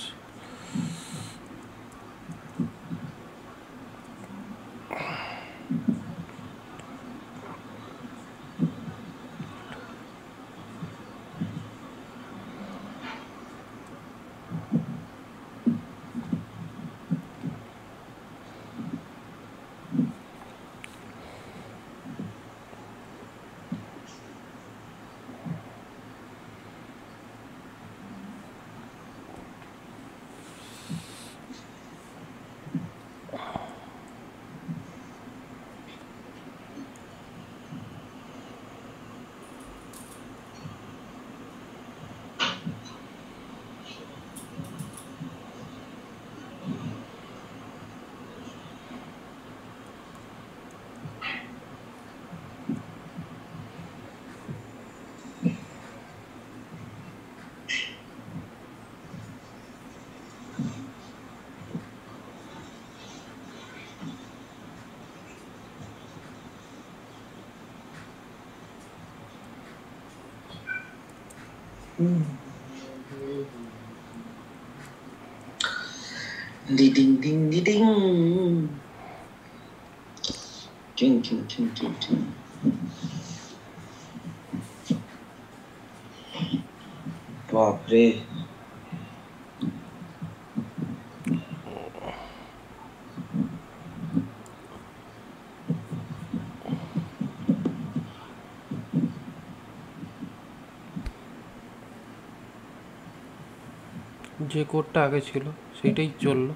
Speaker 2: Ding ding ding ding ding. Ching ching ching ching ching. বাপরে,
Speaker 1: যে কোডটা আগে ছিল সেইটাই চললো।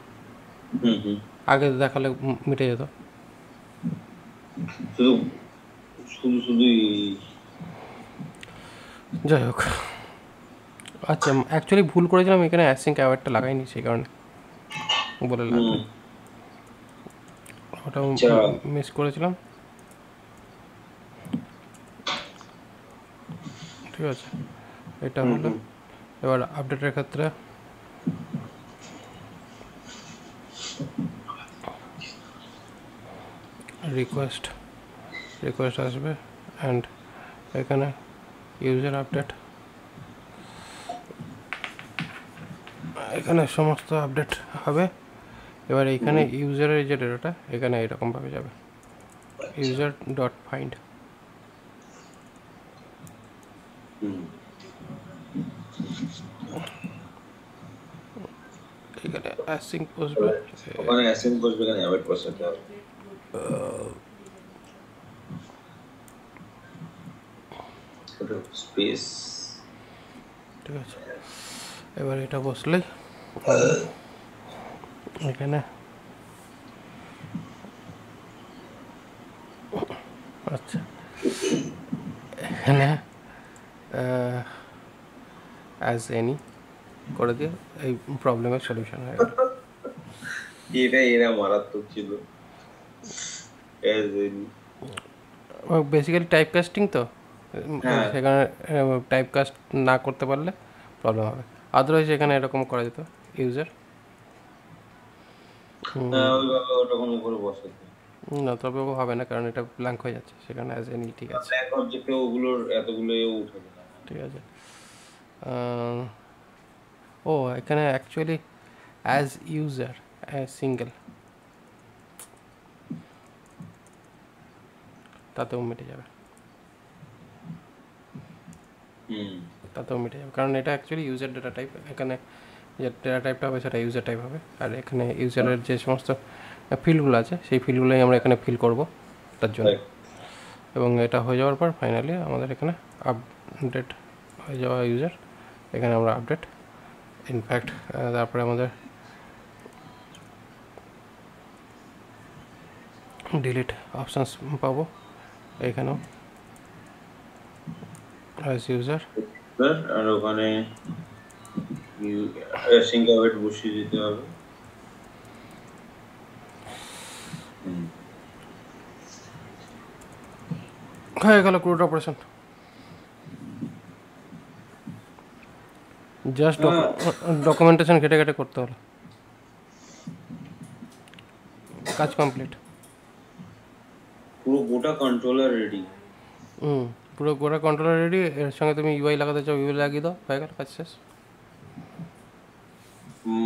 Speaker 1: আগে দেখালে মিটে যেত।
Speaker 2: শুধু শুধু শুধুই
Speaker 1: যাই হোক, আচ্ছা অ্যাকচুয়ালি ভুল করেছিলাম, এখানে অ্যাসিঙ্ক অ্যাওয়ার্ডটা লাগাইনি, সেই কারণে বলে লাগবে, ওটাও মিস করেছিলাম। ঠিক আছে, এটা হলো। এবার আপডেটের ক্ষেত্রে রিকোয়েস্ট আসবে অ্যান্ড এখানে ইউজার আপডেট, এখানে সমস্ত আপডেট হবে। এবার এইখানে ইউজারের যে ডেটাটা এখানে এরকমভাবে যাবে, ইউজার ডট ফাইন্ড, এখানে অ্যাসিঙ্ক বসবে,
Speaker 2: ওখানে অ্যাসিঙ্ক বসবে, এখানে অ্যাওয়েট বসাতে হবে। স্পেস,
Speaker 1: ঠিক আছে। এবার এটা বসলেই এখানে আচ্ছা এখানে অ্যাজ এনি করে দিয়ে এই প্রবলেমের সলিউশন হয়ে গেল।
Speaker 2: এরা মারাত্মক ছিল।
Speaker 1: বেসিক্যালি টাইপ কাস্টিং তো, সেখানে টাইপ কাস্ট না করতে পারলে প্রবলেম হবে। আদারওয়াইজ এখানে এরকম করা যেত, ইউজার না, তবে ও হবে না কারণ এটা ব্ল্যাঙ্ক হয়ে যাচ্ছে, সেখানে অ্যাজ এনি ঠিক আছে, ঠিক আছে। ও এখানে অ্যাকচুয়ালি অ্যাজ ইউজার সিঙ্গেল, তাতেও মিটে যাবে, কারণ এটা অ্যাকচুয়ালি ইউজার ডেটা টাইপ। এখানে যে ডেটা টাইপটা হবে সেটা ইউজার টাইপ হবে, আর এখানে ইউজারের যে সমস্ত ফিল্ডগুলো আছে সেই ফিল্ডগুলোই আমরা এখানে ফিল করব তার জন্য। এবং এটা হয়ে যাওয়ার পর ফাইনালি আমাদের এখানে আপডেট হয়ে যাওয়া ইউজার, এখানে আমরা আপডেট, ইনফ্যাক্ট তারপরে আমাদের ডিলিট অপশানস পাবো এখানেও অ্যাজ ইউজার,
Speaker 2: আর ওখানে অ্যাসিঙ্ক অ্যাওয়েট বসিয়ে দিতে হবে।
Speaker 1: হয়ে গেল ক্রুড অপারেশন। জাস্ট ডকুমেন্টেশন ঘেটে ঘেটে করতে হলো, কাজ কমপ্লিট।
Speaker 2: পুরো গোটা কন্ট্রোলার রেডি।
Speaker 1: পুরো গোটা কন্ট্রোলার রেডি, এর সঙ্গে তুমি ইউআই লাগাতে চাও ইউআই লাগিয়ে দাও, হয়ে গেল কাজ শেষ।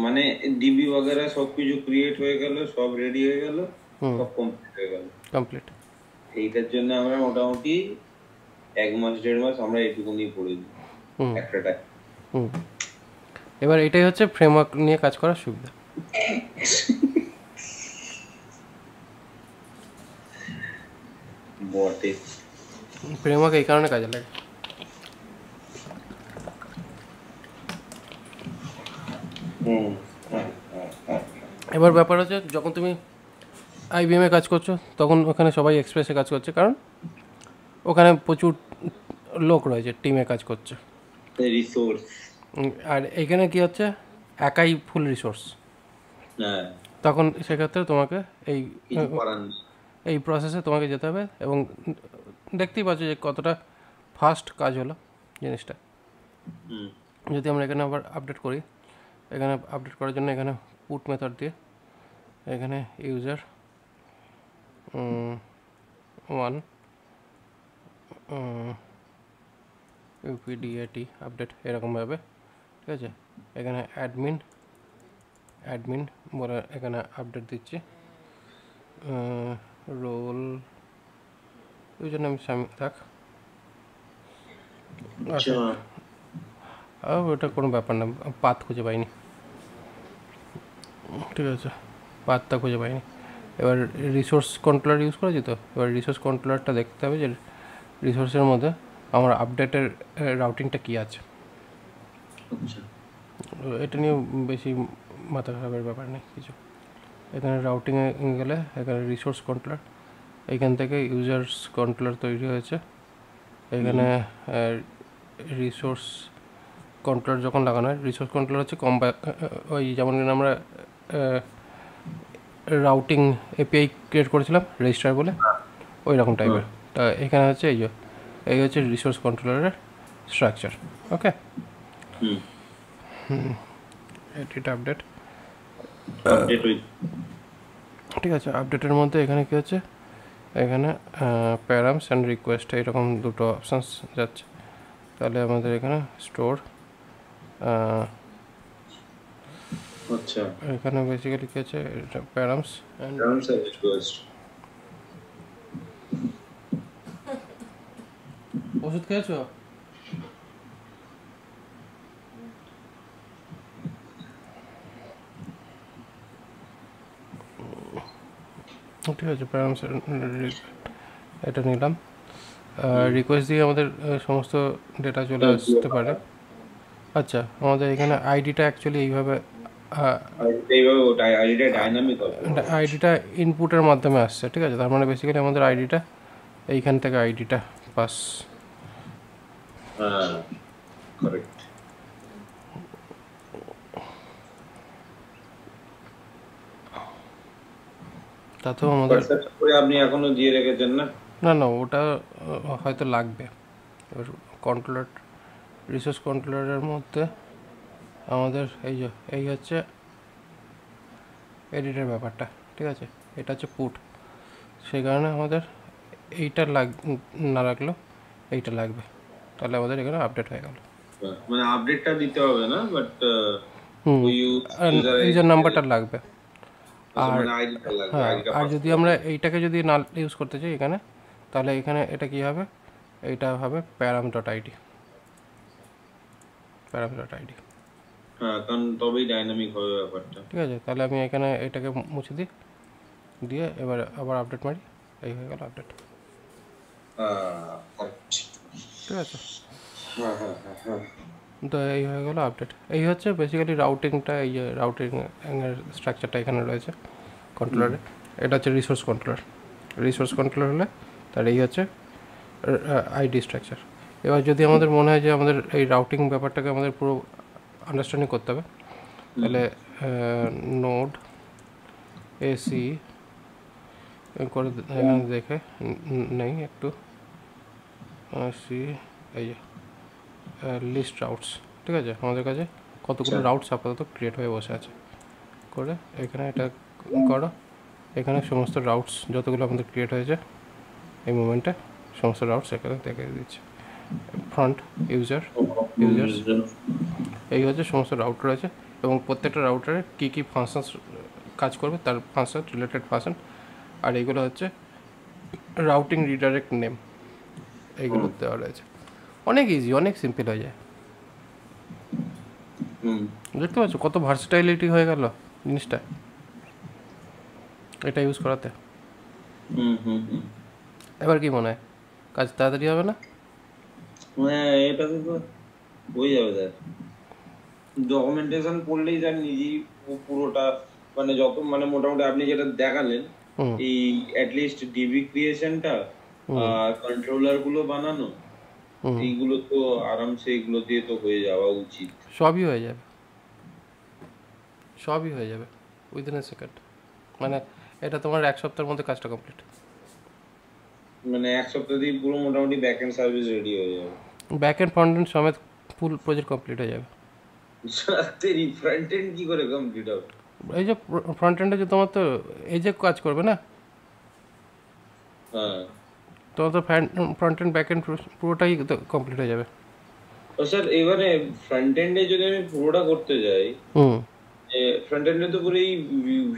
Speaker 2: মানে ডিবি वगैरह সব কিছু ক্রিয়েট হয়ে গেল, সব রেডি হয়ে গেল, সব কমপ্লিট হয়ে গেল।
Speaker 1: কমপ্লিট।
Speaker 2: এইটার জন্য আমরা মোটামুটি 1 মাস 1.5 মাস আমরা এইটুকুনি পড়ে দিই একটা টাইম।
Speaker 1: এবার এটাই হচ্ছে ফ্রেমওয়ার্ক নিয়ে কাজ করার সুবিধা।
Speaker 2: বটে,
Speaker 1: ফ্রেমওয়ার্ক এই কারণে কাজে লাগে। এবার ব্যাপার হচ্ছে যখন তুমি আইবিএমে কাজ করছো তখন ওখানে সবাই এক্সপ্রেসে কাজ করছে, কারণ ওখানে প্রচুর লোক রয়েছে, টিমে কাজ করছে,
Speaker 2: রিসোর্স।
Speaker 1: আর এইখানে কি হচ্ছে একাই ফুল রিসোর্স। তখন সেক্ষেত্রে তোমাকে এই প্রসেসে তোমাকে যেতে হবে, এবং দেখতেই পাচ্ছ যে কতটা ফাস্ট কাজ হলো জিনিসটা। যদি আমরা এখানে আবার আপডেট করি, এখানে আপডেট করার জন্য এখানে পুট মেথড দিয়ে এখানে ইউজার 1 UPDAT আপডেট এরকমভাবে, ঠিক আছে। এখানে অ্যাডমিন বলে এখানে আপডেট দিচ্ছি, রোল ইউজার নেম সামি থাক, আচ্ছা ওটা কোনো ব্যাপার না, পাথ খুঁজে পাইনি, ঠিক আছে, পাথটা খুঁজে পাইনি। এবার রিসোর্স কন্ট্রোলার ইউজ করেছি তো, এবার রিসোর্স কন্ট্রোলারটা দেখতে হবে যে রিসোর্সের মধ্যে আমার আপডেটের রাউটিংটা কী আছে। এটা নিয়ে বেশি মাথা খারাপের ব্যাপার নেই কিছু। এখানে রাউটিংয়ে গেলে এখানে রিসোর্স কন্ট্রোলার, এইখান থেকে ইউজার্স কন্ট্রোলার তৈরি হয়েছে। এখানে রিসোর্স কন্ট্রোলার যখন লাগানো হয়, রিসোর্স কন্ট্রোলার হচ্ছে ওই যেমন আমরা রাউটিং এপিআই ক্রিয়েট করেছিলাম রেজিস্টার বলে, ওই রকম টাইপের। তা এখানে হচ্ছে এই হচ্ছে রিসোর্স কন্ট্রোলারের structure. Okay,
Speaker 2: hmm
Speaker 1: edit update,
Speaker 2: update with
Speaker 1: ঠিক আছে। আপডেটের মধ্যে এখানে কী হচ্ছে, এখানে প্যারামস অ্যান্ড রিকোয়েস্ট এরকম দুটো অপশানস যাচ্ছে। তাহলে আমাদের এখানে স্টোর,
Speaker 2: আচ্ছা
Speaker 1: এখানে বেসিক্যালি কী আছে, এটা params and
Speaker 2: terms and request.
Speaker 1: ওষুধ খেয়েছো? ঠিক আছে, প্যারামস এটা নিলাম। রিকোয়েস্ট দিয়ে আমাদের সমস্ত ডেটা চলে আসতে পারে। আচ্ছা, আমাদের এখানে আইডিটা অ্যাকচুয়ালি এইভাবে,
Speaker 2: এইভাবে ওটা আইডিটা ডাইনামিক হবে।
Speaker 1: আইডিটা ইনপুটের মাধ্যমে আসছে, ঠিক আছে। তার মানে বেসিক্যালি আমাদের আইডিটা এইখান থেকে আইডিটা পাস।
Speaker 2: হ্যাঁ কারেক্ট।
Speaker 1: তাতেও আমাদের
Speaker 2: করে আপনি এখনো দিয়ে রেখেছেন না?
Speaker 1: না না, ওটা হয়তো লাগবে। এবার কন্ট্রোলার, রিসোর্স কন্ট্রোলারের মধ্যে আমাদের এই হচ্ছে এডিটের ব্যাপারটা, ঠিক আছে। এটা হচ্ছে পুট, সেই কারণে আমাদের এইটা না রাখলেও এইটা লাগবে। তাহলে আমাদের এখানে আপডেট হয়ে গেল।
Speaker 2: মানে আপডেটটা দিতে হবে না, বাট
Speaker 1: ইউজার নাম্বারটা লাগবে। আর
Speaker 2: মানে আইডিটা লাগবে,
Speaker 1: হ্যাঁ,
Speaker 2: আইডিটা
Speaker 1: আর
Speaker 2: পাস
Speaker 1: যদি আমরা এইটাকে যদি না ইউজ করতে চাই এখানে, তাহলে এখানে এটা কী হবে, এইটা হবে param.id, param.id,
Speaker 2: হ্যাঁ, কারণ তবেই ডাইনামিক হবে ব্যাপারটা।
Speaker 1: ঠিক আছে। তাহলে আমি এখানে এটাকে মুছে দিই, দিয়ে এবার আবার আপডেট মারি, এই হয়ে গেল আপডেট, ঠিক আছে।
Speaker 2: হ্যাঁ হ্যাঁ হ্যাঁ হ্যাঁ
Speaker 1: তো এই হয়ে গেল আপডেট। এই হচ্ছে বেসিক্যালি রাউটিংটা, এই যে রাউটিং এর স্ট্রাকচারটা এখানে রয়েছে কন্ট্রোলারে। এটা হচ্ছে রিসোর্স কন্ট্রোলার। রিসোর্স কন্ট্রোলার হলে তার এই হচ্ছে আইডি স্ট্রাকচার। এবার যদি আমাদের মনে হয় যে আমাদের এই রাউটিং ব্যাপারটাকে আমাদের পুরো আন্ডারস্ট্যান্ডিং করতে হবে, তাহলে নোড এসি করে এখানে দেখে নেই একটু, সি এই যে লিস্ট রাউটস, ঠিক আছে। আমাদের কাছে কতগুলো রাউটস আপাতত ক্রিয়েট হয়ে বসে আছে, করে এখানে এটা করো। এখানে সমস্ত রাউটস যতগুলো আমাদের ক্রিয়েট হয়েছে এই মোমেন্টে, সমস্ত রাউটস এখানে দেখে দিচ্ছে। ফ্রন্ট ইউজার্স, এই হচ্ছে সমস্ত রাউট রয়েছে, এবং প্রত্যেকটা রাউটারে কী কী ফাংশনস কাজ করবে তার ফাংশন, রিলেটেড ফাংশন। আর এইগুলো হচ্ছে রাউটিং রিডাইরেক্ট নেম, এইগুলো দেওয়া রয়েছে। অনেক ইজি, অনেক সিম্পল হয়ে যায়। দেখতে পাচ্ছ কত ভার্সেটাইলিটি হয়ে গেল জিনিসটা এটা ইউজ করাতে। এবার কি মনে হয়, কাজ তাড়াতাড়ি হবে না?
Speaker 2: হ্যাঁ, এটা তো হয়ে যাবে স্যার। ডকুমেন্টেশন পড়লেই স্যার নিজেই পুরোটা, মানে যত মানে মোটামুটি আপনি যেটা দেখালেন, এই অ্যাটলিস্ট ডিবি ক্রিয়েশনটা আর কন্ট্রোলার গুলো বানানো, এইগুলো তো আরামসে এগুলো দিয়ে তো হয়ে যাওয়া উচিত।
Speaker 1: সবই হয়ে যাবে, সবই হয়ে যাবে উইদিন এ সেকেন্ড। মানে এটা তোমার এক সপ্তাহের মধ্যে কাজটা কমপ্লিট।
Speaker 2: মানে এক সপ্তাহ দিয়ে পুরো মোটামুটি ব্যাক এন্ড সার্ভিস রেডি হয়ে যাবে,
Speaker 1: ব্যাক এন্ড ফ্রন্ট এন্ড সমেত ফুল প্রজেক্ট কমপ্লিট হয়ে যাবে।
Speaker 2: তেরি ফ্রন্ট এন্ড কি করে কমপ্লিট হবে?
Speaker 1: এই যে ফ্রন্ট এন্ডে যে তোমার তো এই যে কাজ করবে না,
Speaker 2: হ্যাঁ,
Speaker 1: তোমার তো ফ্রন্ট এন্ড ব্যাক এন্ড পুরোটাই কমপ্লিট হয়ে যাবে।
Speaker 2: তো স্যার এবারে ফ্রন্ট এন্ডে যদি আমি পুরোটা করতে যাই, ফ্রন্ট এন্ডে তো পুরো এই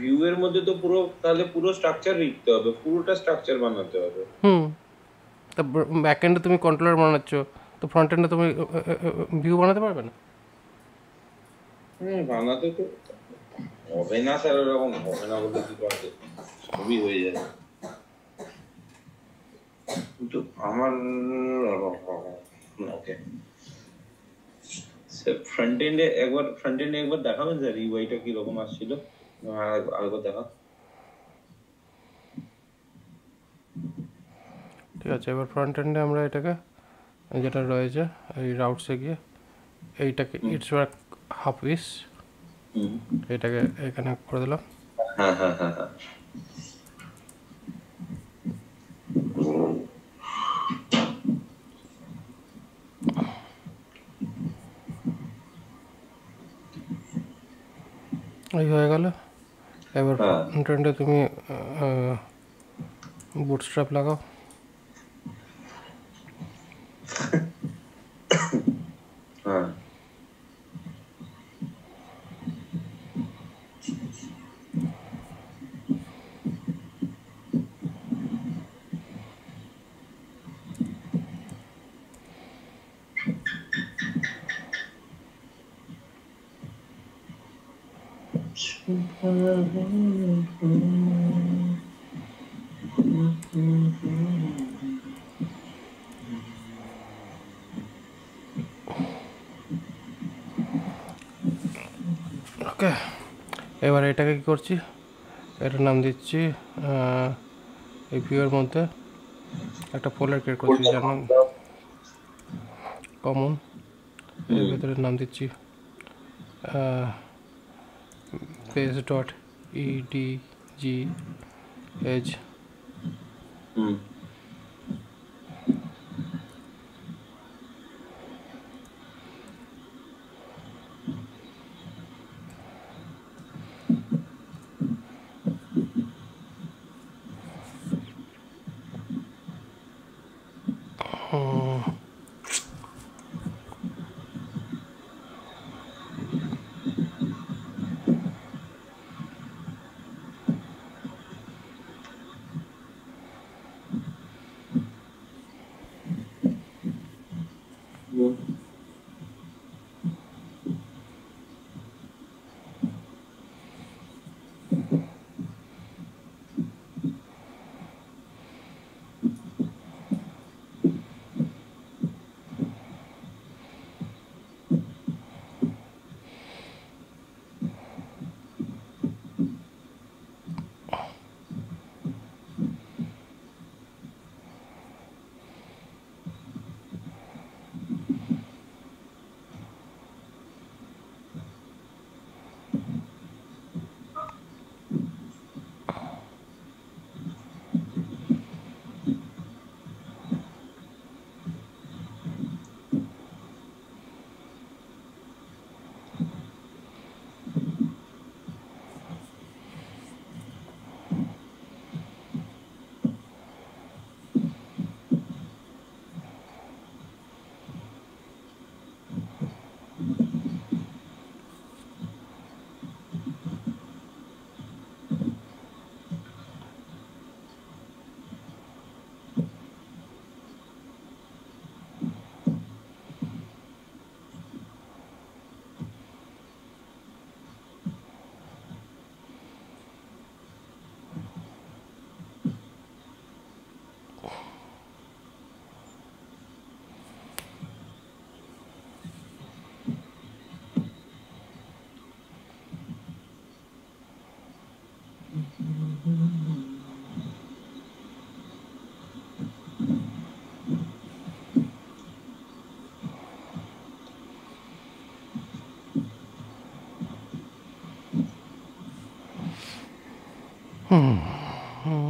Speaker 2: ভিউ এর মধ্যে তো পুরো, তাহলে পুরো স্ট্রাকচার লিখতে হবে, পুরোটা স্ট্রাকচার বানাতে হবে।
Speaker 1: তা ব্যাক এন্ডে তুমি কন্ট্রোলার বানাচ্ছ, তো ফ্রন্ট এন্ডে তুমি ভিউ বানাতে পারবে না?
Speaker 2: বানাতে তো হবে না স্যার, ওরকম হবে না বলতে কি করতে, সবই হয়ে যাবে। কিন্তু আমার ওকে স্যার, ফ্রন্ট এন্ডে একবার দেখাবেন স্যার, ইউআইটা কি রকম আসছিল, আরেকবার দেখা।
Speaker 1: ঠিক আছে, এবার ফ্রন্ট এন্ডে আমরা এটাকে যেটা রয়েছে এই রাউটসে গিয়ে এইটাকে ইটস ওয়ার্ক হাফ পিস, এটাকে এখানে করে দিলাম।
Speaker 2: হ্যাঁ হ্যাঁ হ্যাঁ হ্যাঁ,
Speaker 1: এই হয়ে গেল। এবার
Speaker 2: হ্যাঁ
Speaker 1: ফ্রন্ট এন্ডে তুমি বুটস্ট্র্যাপ লাগাও।
Speaker 2: হ্যাঁ
Speaker 1: ওকে, এবার এটাকে কী করছি, এটার নাম দিচ্ছি এই ভিউয়ের মধ্যে একটা ফোল্ডার ক্রিয়েট করছি যার নাম কমন। এর ভেতরে নাম দিচ্ছি পেজ ডট ইডিজি এজ।
Speaker 2: হুম হুম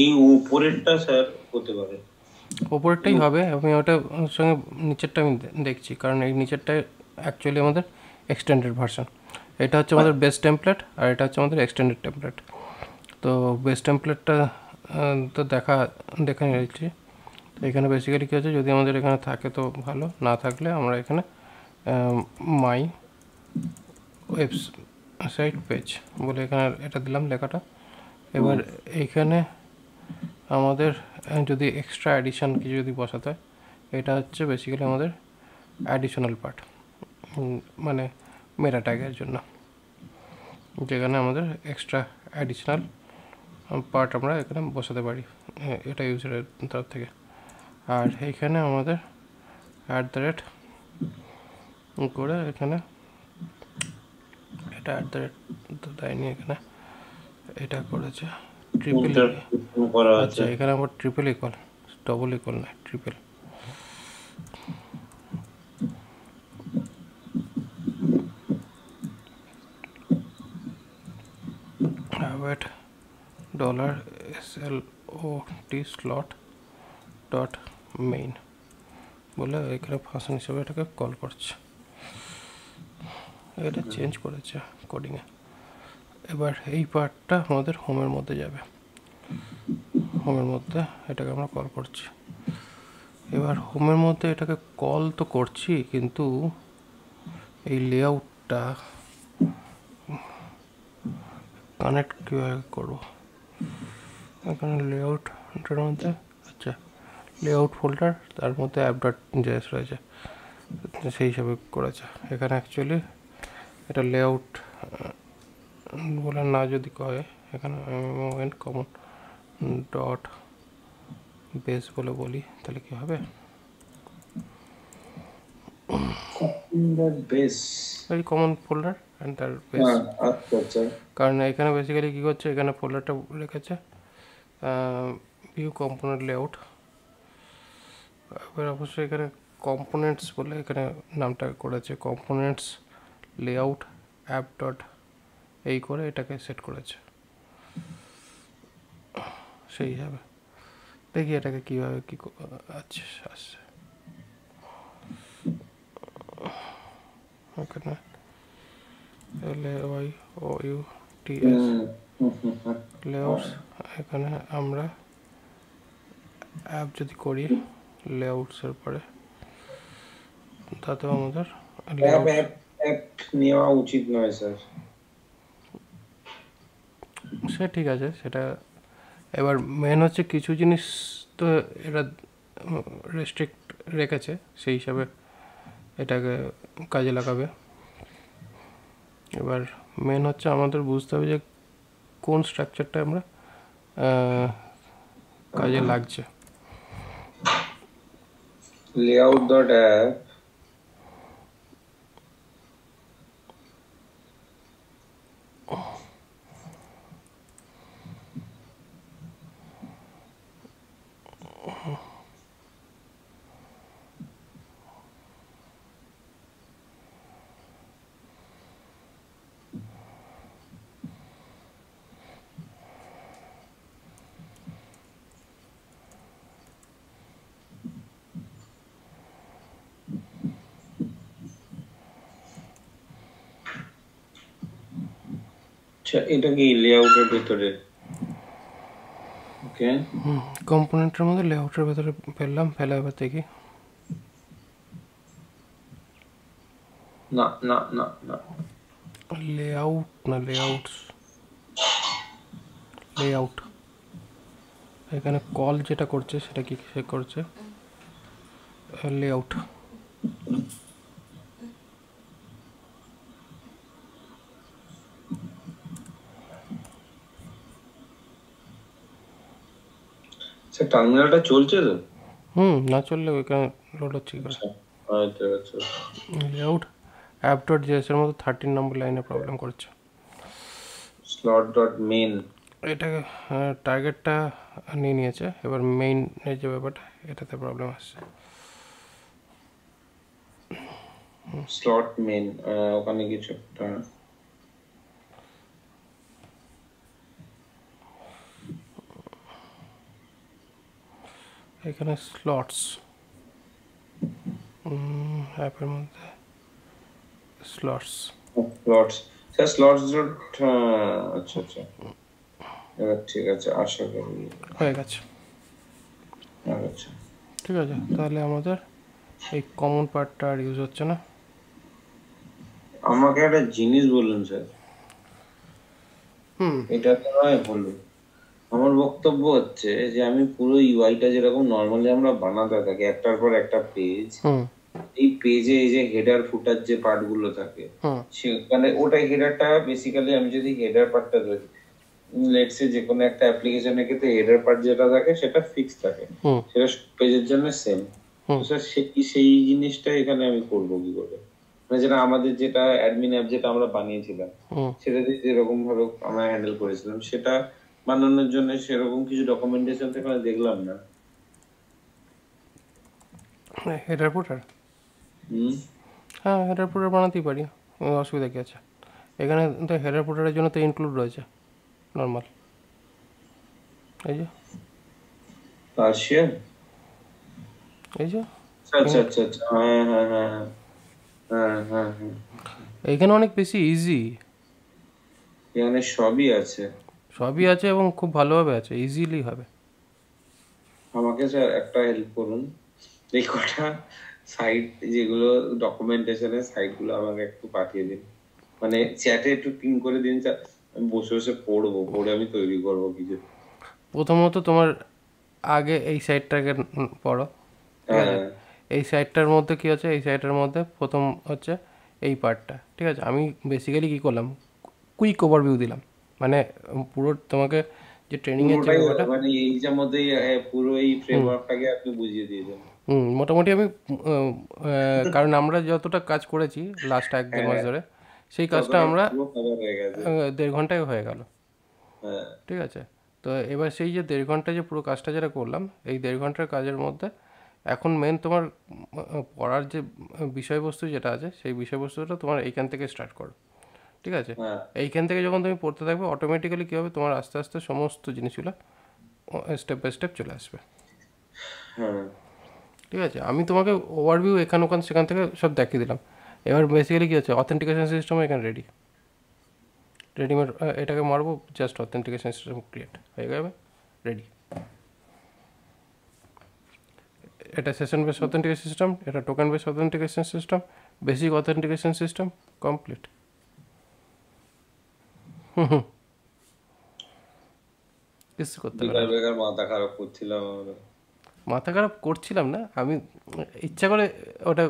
Speaker 2: এই উপরেরটা স্যার হতে পারে।
Speaker 1: ওপরেরটাই হবে, আমি ওটা সঙ্গে নিচেরটা আমি দেখছি, কারণ এই নিচেরটা অ্যাকচুয়ালি আমাদের এক্সটেন্ডেড ভার্সন। এটা হচ্ছে আমাদের বেস টেমপ্লেট আর এটা হচ্ছে আমাদের এক্সটেন্ডেড টেমপ্লেট। তো বেস টেমপ্লেটটা তো দেখে নিয়েছি। তো এখানে বেসিক্যালি কী হচ্ছে, যদি আমাদের এখানে থাকে তো ভালো, না থাকলে আমরা এখানে মাই ওয়েবসাইট পেজ বলে এখানে এটা দিলাম লেখাটা। এবার এইখানে আমাদের যদি এক্সট্রা অ্যাডিশন কিছু যদি বসাতে হয়, এটা হচ্ছে বেসিক্যালি আমাদের অ্যাডিশনাল পার্ট, মানে মেটা ট্যাগের জন্য, যেখানে আমাদের এক্সট্রা অ্যাডিশনাল পার্ট আমরা এখানে বসাতে পারি, এটা ইউজারের তরফ থেকে। আর এইখানে আমাদের @ করে এখানে এটা @ দেয়নি, এখানে এটা করেছে ট্রিপল। আচ্ছা, এখানে আমার ট্রিপল ইকুয়াল, ডবল ইকুয়াল না, triple. $slot slot dot main বলে এখানে ফাংশন হিসেবে এটাকে কল করছে। এটা চেঞ্জ করেছে কোডিংয়ে। এবার এই পার্টটা আমাদের হোমের মধ্যে যাবে, হোমের মধ্যে এটাকে আমরা কল করছি। এবার হোমের মধ্যে এটাকে কল তো করছি, কিন্তু এই লেআউটটা কানেক্ট কীভাবে করবো? এখানে লেআউটটার মধ্যে আচ্ছা লেআউট ফোল্ডার, তার মধ্যে অ্যাপ ডট জেএস রয়েছে, সেই হিসাবে করেছে। এখানে অ্যাকচুয়ালি এটা লেআউট বলে না যদি কয়, এখানে কমন ডট বেস বলে বলি, তাহলে কি হবে? এই কমন ফোল্ডার অ্যান্ড তার বেস। কারণ এখানে বেসিক্যালি কী করছে, এখানে ফোল্ডারটা রেখেছে ভিউ কম্পোনেন্ট লেআউট। এবার অবশ্যই এখানে কম্পোনেন্টস বলে এখানে নামটা করেছে, কম্পোনেন্টস লেআউট অ্যাপ ডট এই করে এটাকে সেট করেছে সেই হিসাবে। দেখি এটাকে কীভাবে কী আচ্ছা আসছে। এখানে LAYOUTS লেআউটস, এখানে আমরা অ্যাপ যদি করি লেআউটসের পরে, তাতেও আমাদের
Speaker 2: নেওয়া উচিত নয় স্যার।
Speaker 1: সে ঠিক আছে, সেটা এবার মেন হচ্ছে কিছু জিনিস তো এরা রেস্ট্রিক্ট রেখেছে, সেই হিসাবে এটাকে কাজে লাগাবে। এবার মেন হচ্ছে আমাদের বুঝতে হবে যে কোন স্ট্রাকচারটা আমরা কাজে লাগছে।
Speaker 2: লেআউট ডট অ্যাপ এটা কি লেআউটের ভিতরে? ওকে,
Speaker 1: কম্পোনেন্টের মধ্যে লেআউটের ভেতরে ফেললাম, ফেলা এবার দেখি।
Speaker 2: না না না না,
Speaker 1: লেআউট না লেআউটস, লেআউট। এখানে কল যেটা করছে সেটা কি সে করছে লেআউট।
Speaker 2: স্যার টার্মিনালটা চলছে তো?
Speaker 1: না চললে ওইখানে লোড হচ্ছে কি করে?
Speaker 2: আচ্ছা আচ্ছা,
Speaker 1: লেআউট অ্যাপ ডট জেএস এর মধ্যে 13 নম্বর লাইনে প্রবলেম করছে।
Speaker 2: স্লট ডট মেইন,
Speaker 1: এটাকে টার্গেটটা নিয়ে নিয়েছে, এবার মেইন এর যে ব্যাপারটা এটাতে প্রবলেম আসছে।
Speaker 2: স্লট মেইন ওখানে কিছু একটা
Speaker 1: এখানে স্লটস অ্যাপের মধ্যে স্লটস
Speaker 2: স্যার স্লটস ডট আচ্ছা আচ্ছা, এবার ঠিক আছে, আশা করি
Speaker 1: হয়ে গেছে।
Speaker 2: আচ্ছা
Speaker 1: ঠিক আছে, তাহলে আমাদের এই কমন পার্টটা আর ইউজ হচ্ছে না।
Speaker 2: আমাকে একটা জিনিস বলুন স্যার, এটা তো নয় হলো। আমার বক্তব্য হচ্ছে যে আমি পুরো ইউআইটা যেরকম নর্মালি আমরা বানাতে থাকি একটার পর একটা পেজ, এই পেজে এই যে হেডার ফুটার যে পার্ট গুলো থাকে সেখানে ওটাই হেডারটা বেসিক্যালি, আমি যদি হেডার পার্টটা ধরি, লেটস সে যে কোনো একটা অ্যাপ্লিকেশনের ক্ষেত্রে হেডার পার্ট যেটা থাকে সেটা ফিক্স থাকে, সেটা পেজের জন্য সেম। তো স্যার সেই জিনিসটা এখানে আমি করবো কি করে? মানে যেটা আমাদের যেটা অ্যাডমিন অ্যাপ যেটা আমরা বানিয়েছিলাম সেটা যেরকম ভাবে আমরা হ্যান্ডেল করেছিলাম, সেটা বানানোর জন্য সেরকম কিছু ডকুমেন্টেশন এখানে দেখলাম না।
Speaker 1: হেডার ফুটার, হ্যাঁ হেডার ফুটার বানাতেই পারি, অসুবিধা কি আছে? এখানে তো হেডার ফুটারের জন্য তো ইনক্লুড রয়েছে নর্মাল। এই যে
Speaker 2: পার্সিয়ান,
Speaker 1: এই যে
Speaker 2: আচ্ছা আচ্ছা আচ্ছা, হ্যাঁ হ্যাঁ হ্যাঁ হ্যাঁ হ্যাঁ হ্যাঁ,
Speaker 1: এইখানে অনেক বেশি ইজি,
Speaker 2: এখানে সবই আছে।
Speaker 1: সবই আছে এবং খুব ভালোভাবে আছে, ইজিলি হবে।
Speaker 2: আমাকে স্যার একটা হেল্প করুন, এই কটা সাইট যেগুলো ডকুমেন্টেশনের সাইট গুলো আমাকে একটু পাঠিয়ে দিন, মানে চ্যাটে একটু পিং করে দিন স্যার, আমি বসে বসে পড়বো, পড়ে আমি তৈরি করবো কিছু।
Speaker 1: প্রথমত তোমার আগে এই সাইটটাকে পড়ো, ঠিক আছে?
Speaker 2: হ্যাঁ
Speaker 1: এই সাইটটার মধ্যে কি আছে, এই সাইটটার মধ্যে প্রথম হচ্ছে এই পার্টটা, ঠিক আছে? আমি বেসিক্যালি কী করলাম, কুইক ওভারভিউ দিলাম, মানে পুরো তোমাকে যে ট্রেনিংয়ের যে
Speaker 2: পুরোটাই
Speaker 1: ব্যাপারটা,
Speaker 2: মানে এইটার মধ্যেই পুরো এই ফ্রেমওয়ার্কটাকে আপনি বুঝিয়ে দিয়েছেন।
Speaker 1: মোটামুটি আমি কারণ আমরা যতটা কাজ করেছি লাস্ট 1-1.5 মাস
Speaker 2: হ্যাঁ,
Speaker 1: ধরে, সেই কাজটা
Speaker 2: ততটা
Speaker 1: আমরা
Speaker 2: পুরো কভার হয়ে গেছে।
Speaker 1: 1.5 ঘন্টায় হয়ে গেল,
Speaker 2: হ্যাঁ
Speaker 1: ঠিক আছে? তো এবার সেই যে 1.5 ঘন্টা যে পুরো কাজটা যেটা করলাম, এই 1.5 ঘন্টার কাজের মধ্যে এখন মেন তোমার পড়ার যে বিষয়বস্তু যেটা আছে, সেই বিষয়বস্তুটা তোমার এইখান থেকে স্টার্ট করো, ঠিক আছে?
Speaker 2: হ্যাঁ
Speaker 1: এইখান থেকে যখন তুমি পড়তে থাকবে, অটোমেটিক্যালি কী হবে, তোমার আস্তে আস্তে সমস্ত জিনিসগুলো স্টেপ বাই স্টেপ চলে আসবে,
Speaker 2: হ্যাঁ,
Speaker 1: ঠিক আছে? আমি তোমাকে ওভারভিউ এখান ওখান সেখান থেকে সব দেখিয়ে দিলাম। এবার বেসিক্যালি কী হচ্ছে, অথেন্টিকেশন সিস্টেম এখানে রেডিমেড, এটাকে মারবো, জাস্ট অথেন্টিকেশন সিস্টেম ক্রিয়েট হয়ে যাবে, রেডি। এটা সেশন বেস অথেন্টিকেশন সিস্টেম, এটা token base authentication system, basic authentication system complete. কিছু করতে হবে
Speaker 2: বেকার
Speaker 1: না।
Speaker 2: বেকার মাথা খারাপ করছিলাম আমরা।
Speaker 1: মাথা খারাপ করছিলাম না, আমি ইচ্ছা করে ওটা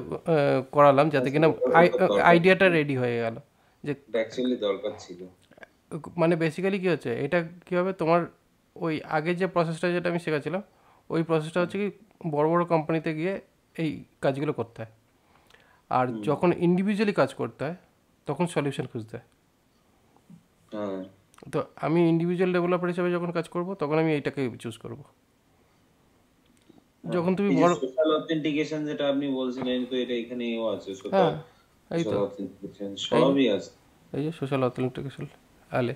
Speaker 1: করালাম যাতে কিনা
Speaker 2: ওটা দরকার
Speaker 1: আইডিয়াটা
Speaker 2: ছিল,
Speaker 1: রেডি হয়ে গেল যে,
Speaker 2: অ্যাকচুয়ালি দরকার ছিল।
Speaker 1: মানে বেসিক্যালি কী হচ্ছে, এটা কী হবে তোমার, ওই আগের যে প্রসেসটা যেটা আমি শেখাচ্ছিলাম, ওই প্রসেসটা হচ্ছে কি, বড় বড় কোম্পানিতে গিয়ে এই কাজগুলো করতে হয়, আর যখন ইন্ডিভিজুয়ালি কাজ করতে হয় তখন সলিউশন খুঁজতে হয়।
Speaker 2: হ্যাঁ,
Speaker 1: তো আমি ইন্ডিভিজুয়াল ডেভেলপার হিসেবে যখন কাজ করব, তখন আমি এইটাকে চুজ করব। যখন তুমি
Speaker 2: এই যে
Speaker 1: বড়,
Speaker 2: সোশ্যাল অথেন্টিকেশন যেটা আপনি বলছিলেন, তো এটা এখানেও আছে, সোশ্যাল
Speaker 1: হ্যাঁ এই তো,
Speaker 2: অথেন্টিকেশন
Speaker 1: এই যে
Speaker 2: সবই আছে।
Speaker 1: এই যে সোশ্যাল অথেন্টিকেশন আলে,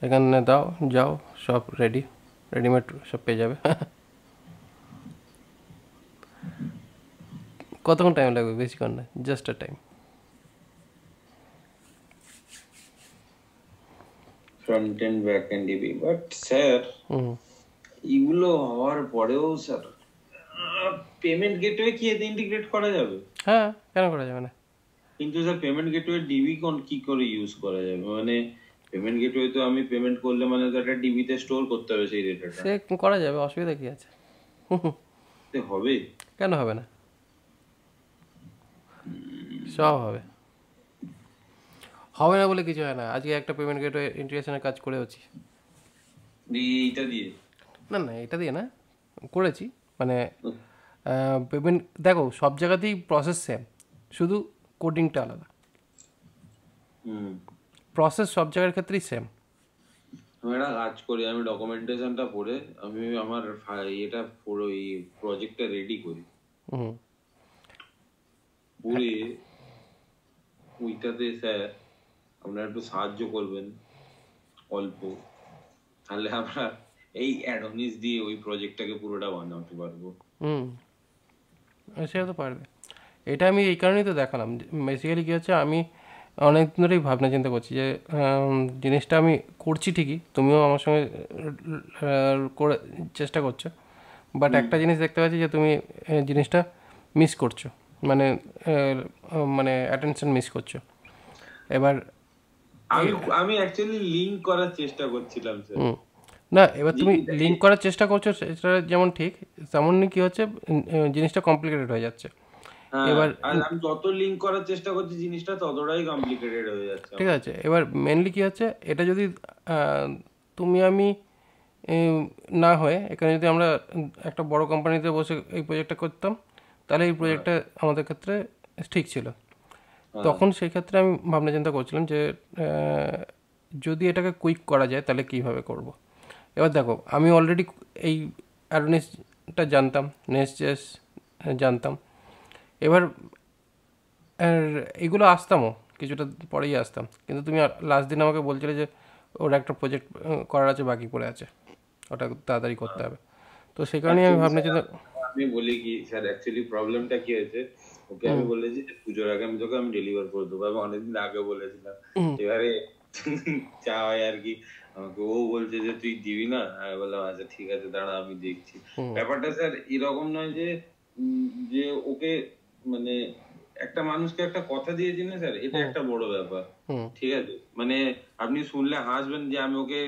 Speaker 1: এখানে দাও, যাও, সব রেডিমেড সব পেয়ে যাবে। কতক্ষণ টাইম লাগবে, বেশিক্ষণ না, just a time.
Speaker 2: Front end back end DB, but sir এগুলো হওয়ার পরেও স্যার পেমেন্ট গেটওয়ে কি এতে ইন্টিগ্রেট করা যাবে?
Speaker 1: হ্যাঁ, কেন করা যাবে না?
Speaker 2: কিন্তু স্যার পেমেন্ট গেটওয়ে ডিবি কি করে ইউজ করা যাবে, মানে পেমেন্ট গেটওয়ে তো আমি পেমেন্ট করলে মানে তো একটা ডিবি তে স্টোর করতে হবে সেই ডেটাটা,
Speaker 1: সে করা যাবে, অসুবিধা কী আছে?
Speaker 2: হবে?
Speaker 1: কেন হবে না? সব হবে, হবে না বলে কিছু হয় না। আজকে একটা পেমেন্ট গেটওয়ে ইন্টিগ্রেশনের কাজ করেওছি।
Speaker 2: এইটা দিয়ে?
Speaker 1: না না, এটা দিয়ে না, করেছি, মানে পেমেন্ট, দেখো সব জায়গাতেই প্রসেস সেম, শুধু কোডিংটা আলাদা।
Speaker 2: হুম,
Speaker 1: প্রসেস সব জায়গার ক্ষেত্রেই সেম।
Speaker 2: আমি একটা কাজ করি, আমি ডকুমেন্টেশনটা পড়ে আমি আমার এটা পুরো এই প্রজেক্টটা রেডি করি,
Speaker 1: হুম,
Speaker 2: পড়ে ওইটাতে স্যার আপনারা একটু সাহায্য করবেন অল্প, তাহলে আমরা এই অ্যাডোনিস দিয়ে ওই প্রজেক্টটাকে পুরোটা বানাতে পারবো।
Speaker 1: হুম, সেটা তো পারবে। এটা আমি এই কারণেই তো দেখালাম, বেসিক্যালি কী হচ্ছে, আমি অনেক দিন ধরেই ভাবনা চিন্তা করছি যে জিনিসটা আমি করছি ঠিকই, তুমিও আমার সঙ্গে করে চেষ্টা করছো, বাট একটা জিনিস দেখতে পাচ্ছি যে তুমি জিনিসটা মিস করছো, মানে মানে অ্যাটেনশন মিস করছো। এবার
Speaker 2: আমি আমি অ্যাকচুয়ালি লিংক করার চেষ্টা করছিলাম স্যার।
Speaker 1: না, এবার তুমি লিঙ্ক করার চেষ্টা করছো, সেটা যেমন ঠিক, তেমনই কী হচ্ছে, জিনিসটা কমপ্লিকেটেড হয়ে যাচ্ছে। এবার
Speaker 2: আর আমি যত লিংক করার চেষ্টা করছি জিনিসটা ততটাই কমপ্লিকেটেড হয়ে যাচ্ছে।
Speaker 1: ঠিক আছে, এবার মেনলি কী হচ্ছে, এটা যদি তুমি আমি না হয়ে এখানে যদি আমরা একটা বড় কোম্পানিতে বসে এই প্রজেক্টটা করতাম, তাহলে এই প্রজেক্টটা আমাদের ক্ষেত্রে ঠিক ছিল। তখন সেই ক্ষেত্রে আমি ভাবনা চিন্তা করছিলাম যে যদি এটাকে কুইক করা যায় তাহলে কীভাবে করব। এবার দেখো, আমি অলরেডি এই অ্যাডোনিসটা জানতাম, নেস্ট.জেএস জানতাম, এবার এগুলো আসতামও, কিছুটা পরেই আসতাম, কিন্তু তুমি লাস্ট দিন আমাকে বলছিলে যে ওর একটা প্রজেক্ট করার আছে, বাকি পড়ে আছে। ওটা তাড়াতাড়ি করতে হবে। তো সেই কারণেই আমি ভাবছি যে
Speaker 2: আমি বলি কি স্যার, অ্যাকচুয়ালি প্রবলেমটা কি হয়েছে, ওকে আমি বলেছি যে পুজোর আগে আমি তোকে আমি ডেলিভার করে দেবো, আমি অনেকদিন আগে বলেছিলাম। এবারে যা হয় আর কি, আমাকে ও বলছে যে তুই দিবি না, আমি বললাম আচ্ছা ঠিক আছে দাঁড়া আমি দেখছি। ব্যাপারটা স্যার এরকম নয় যে যে ওকে মানে একটা মানুষকে একটা কথা দিয়েছি না স্যার, এটা একটা বড় ব্যাপার। ঠিক আছে, মানে আপনি শুনলে হাসবেন যে আমি ওকে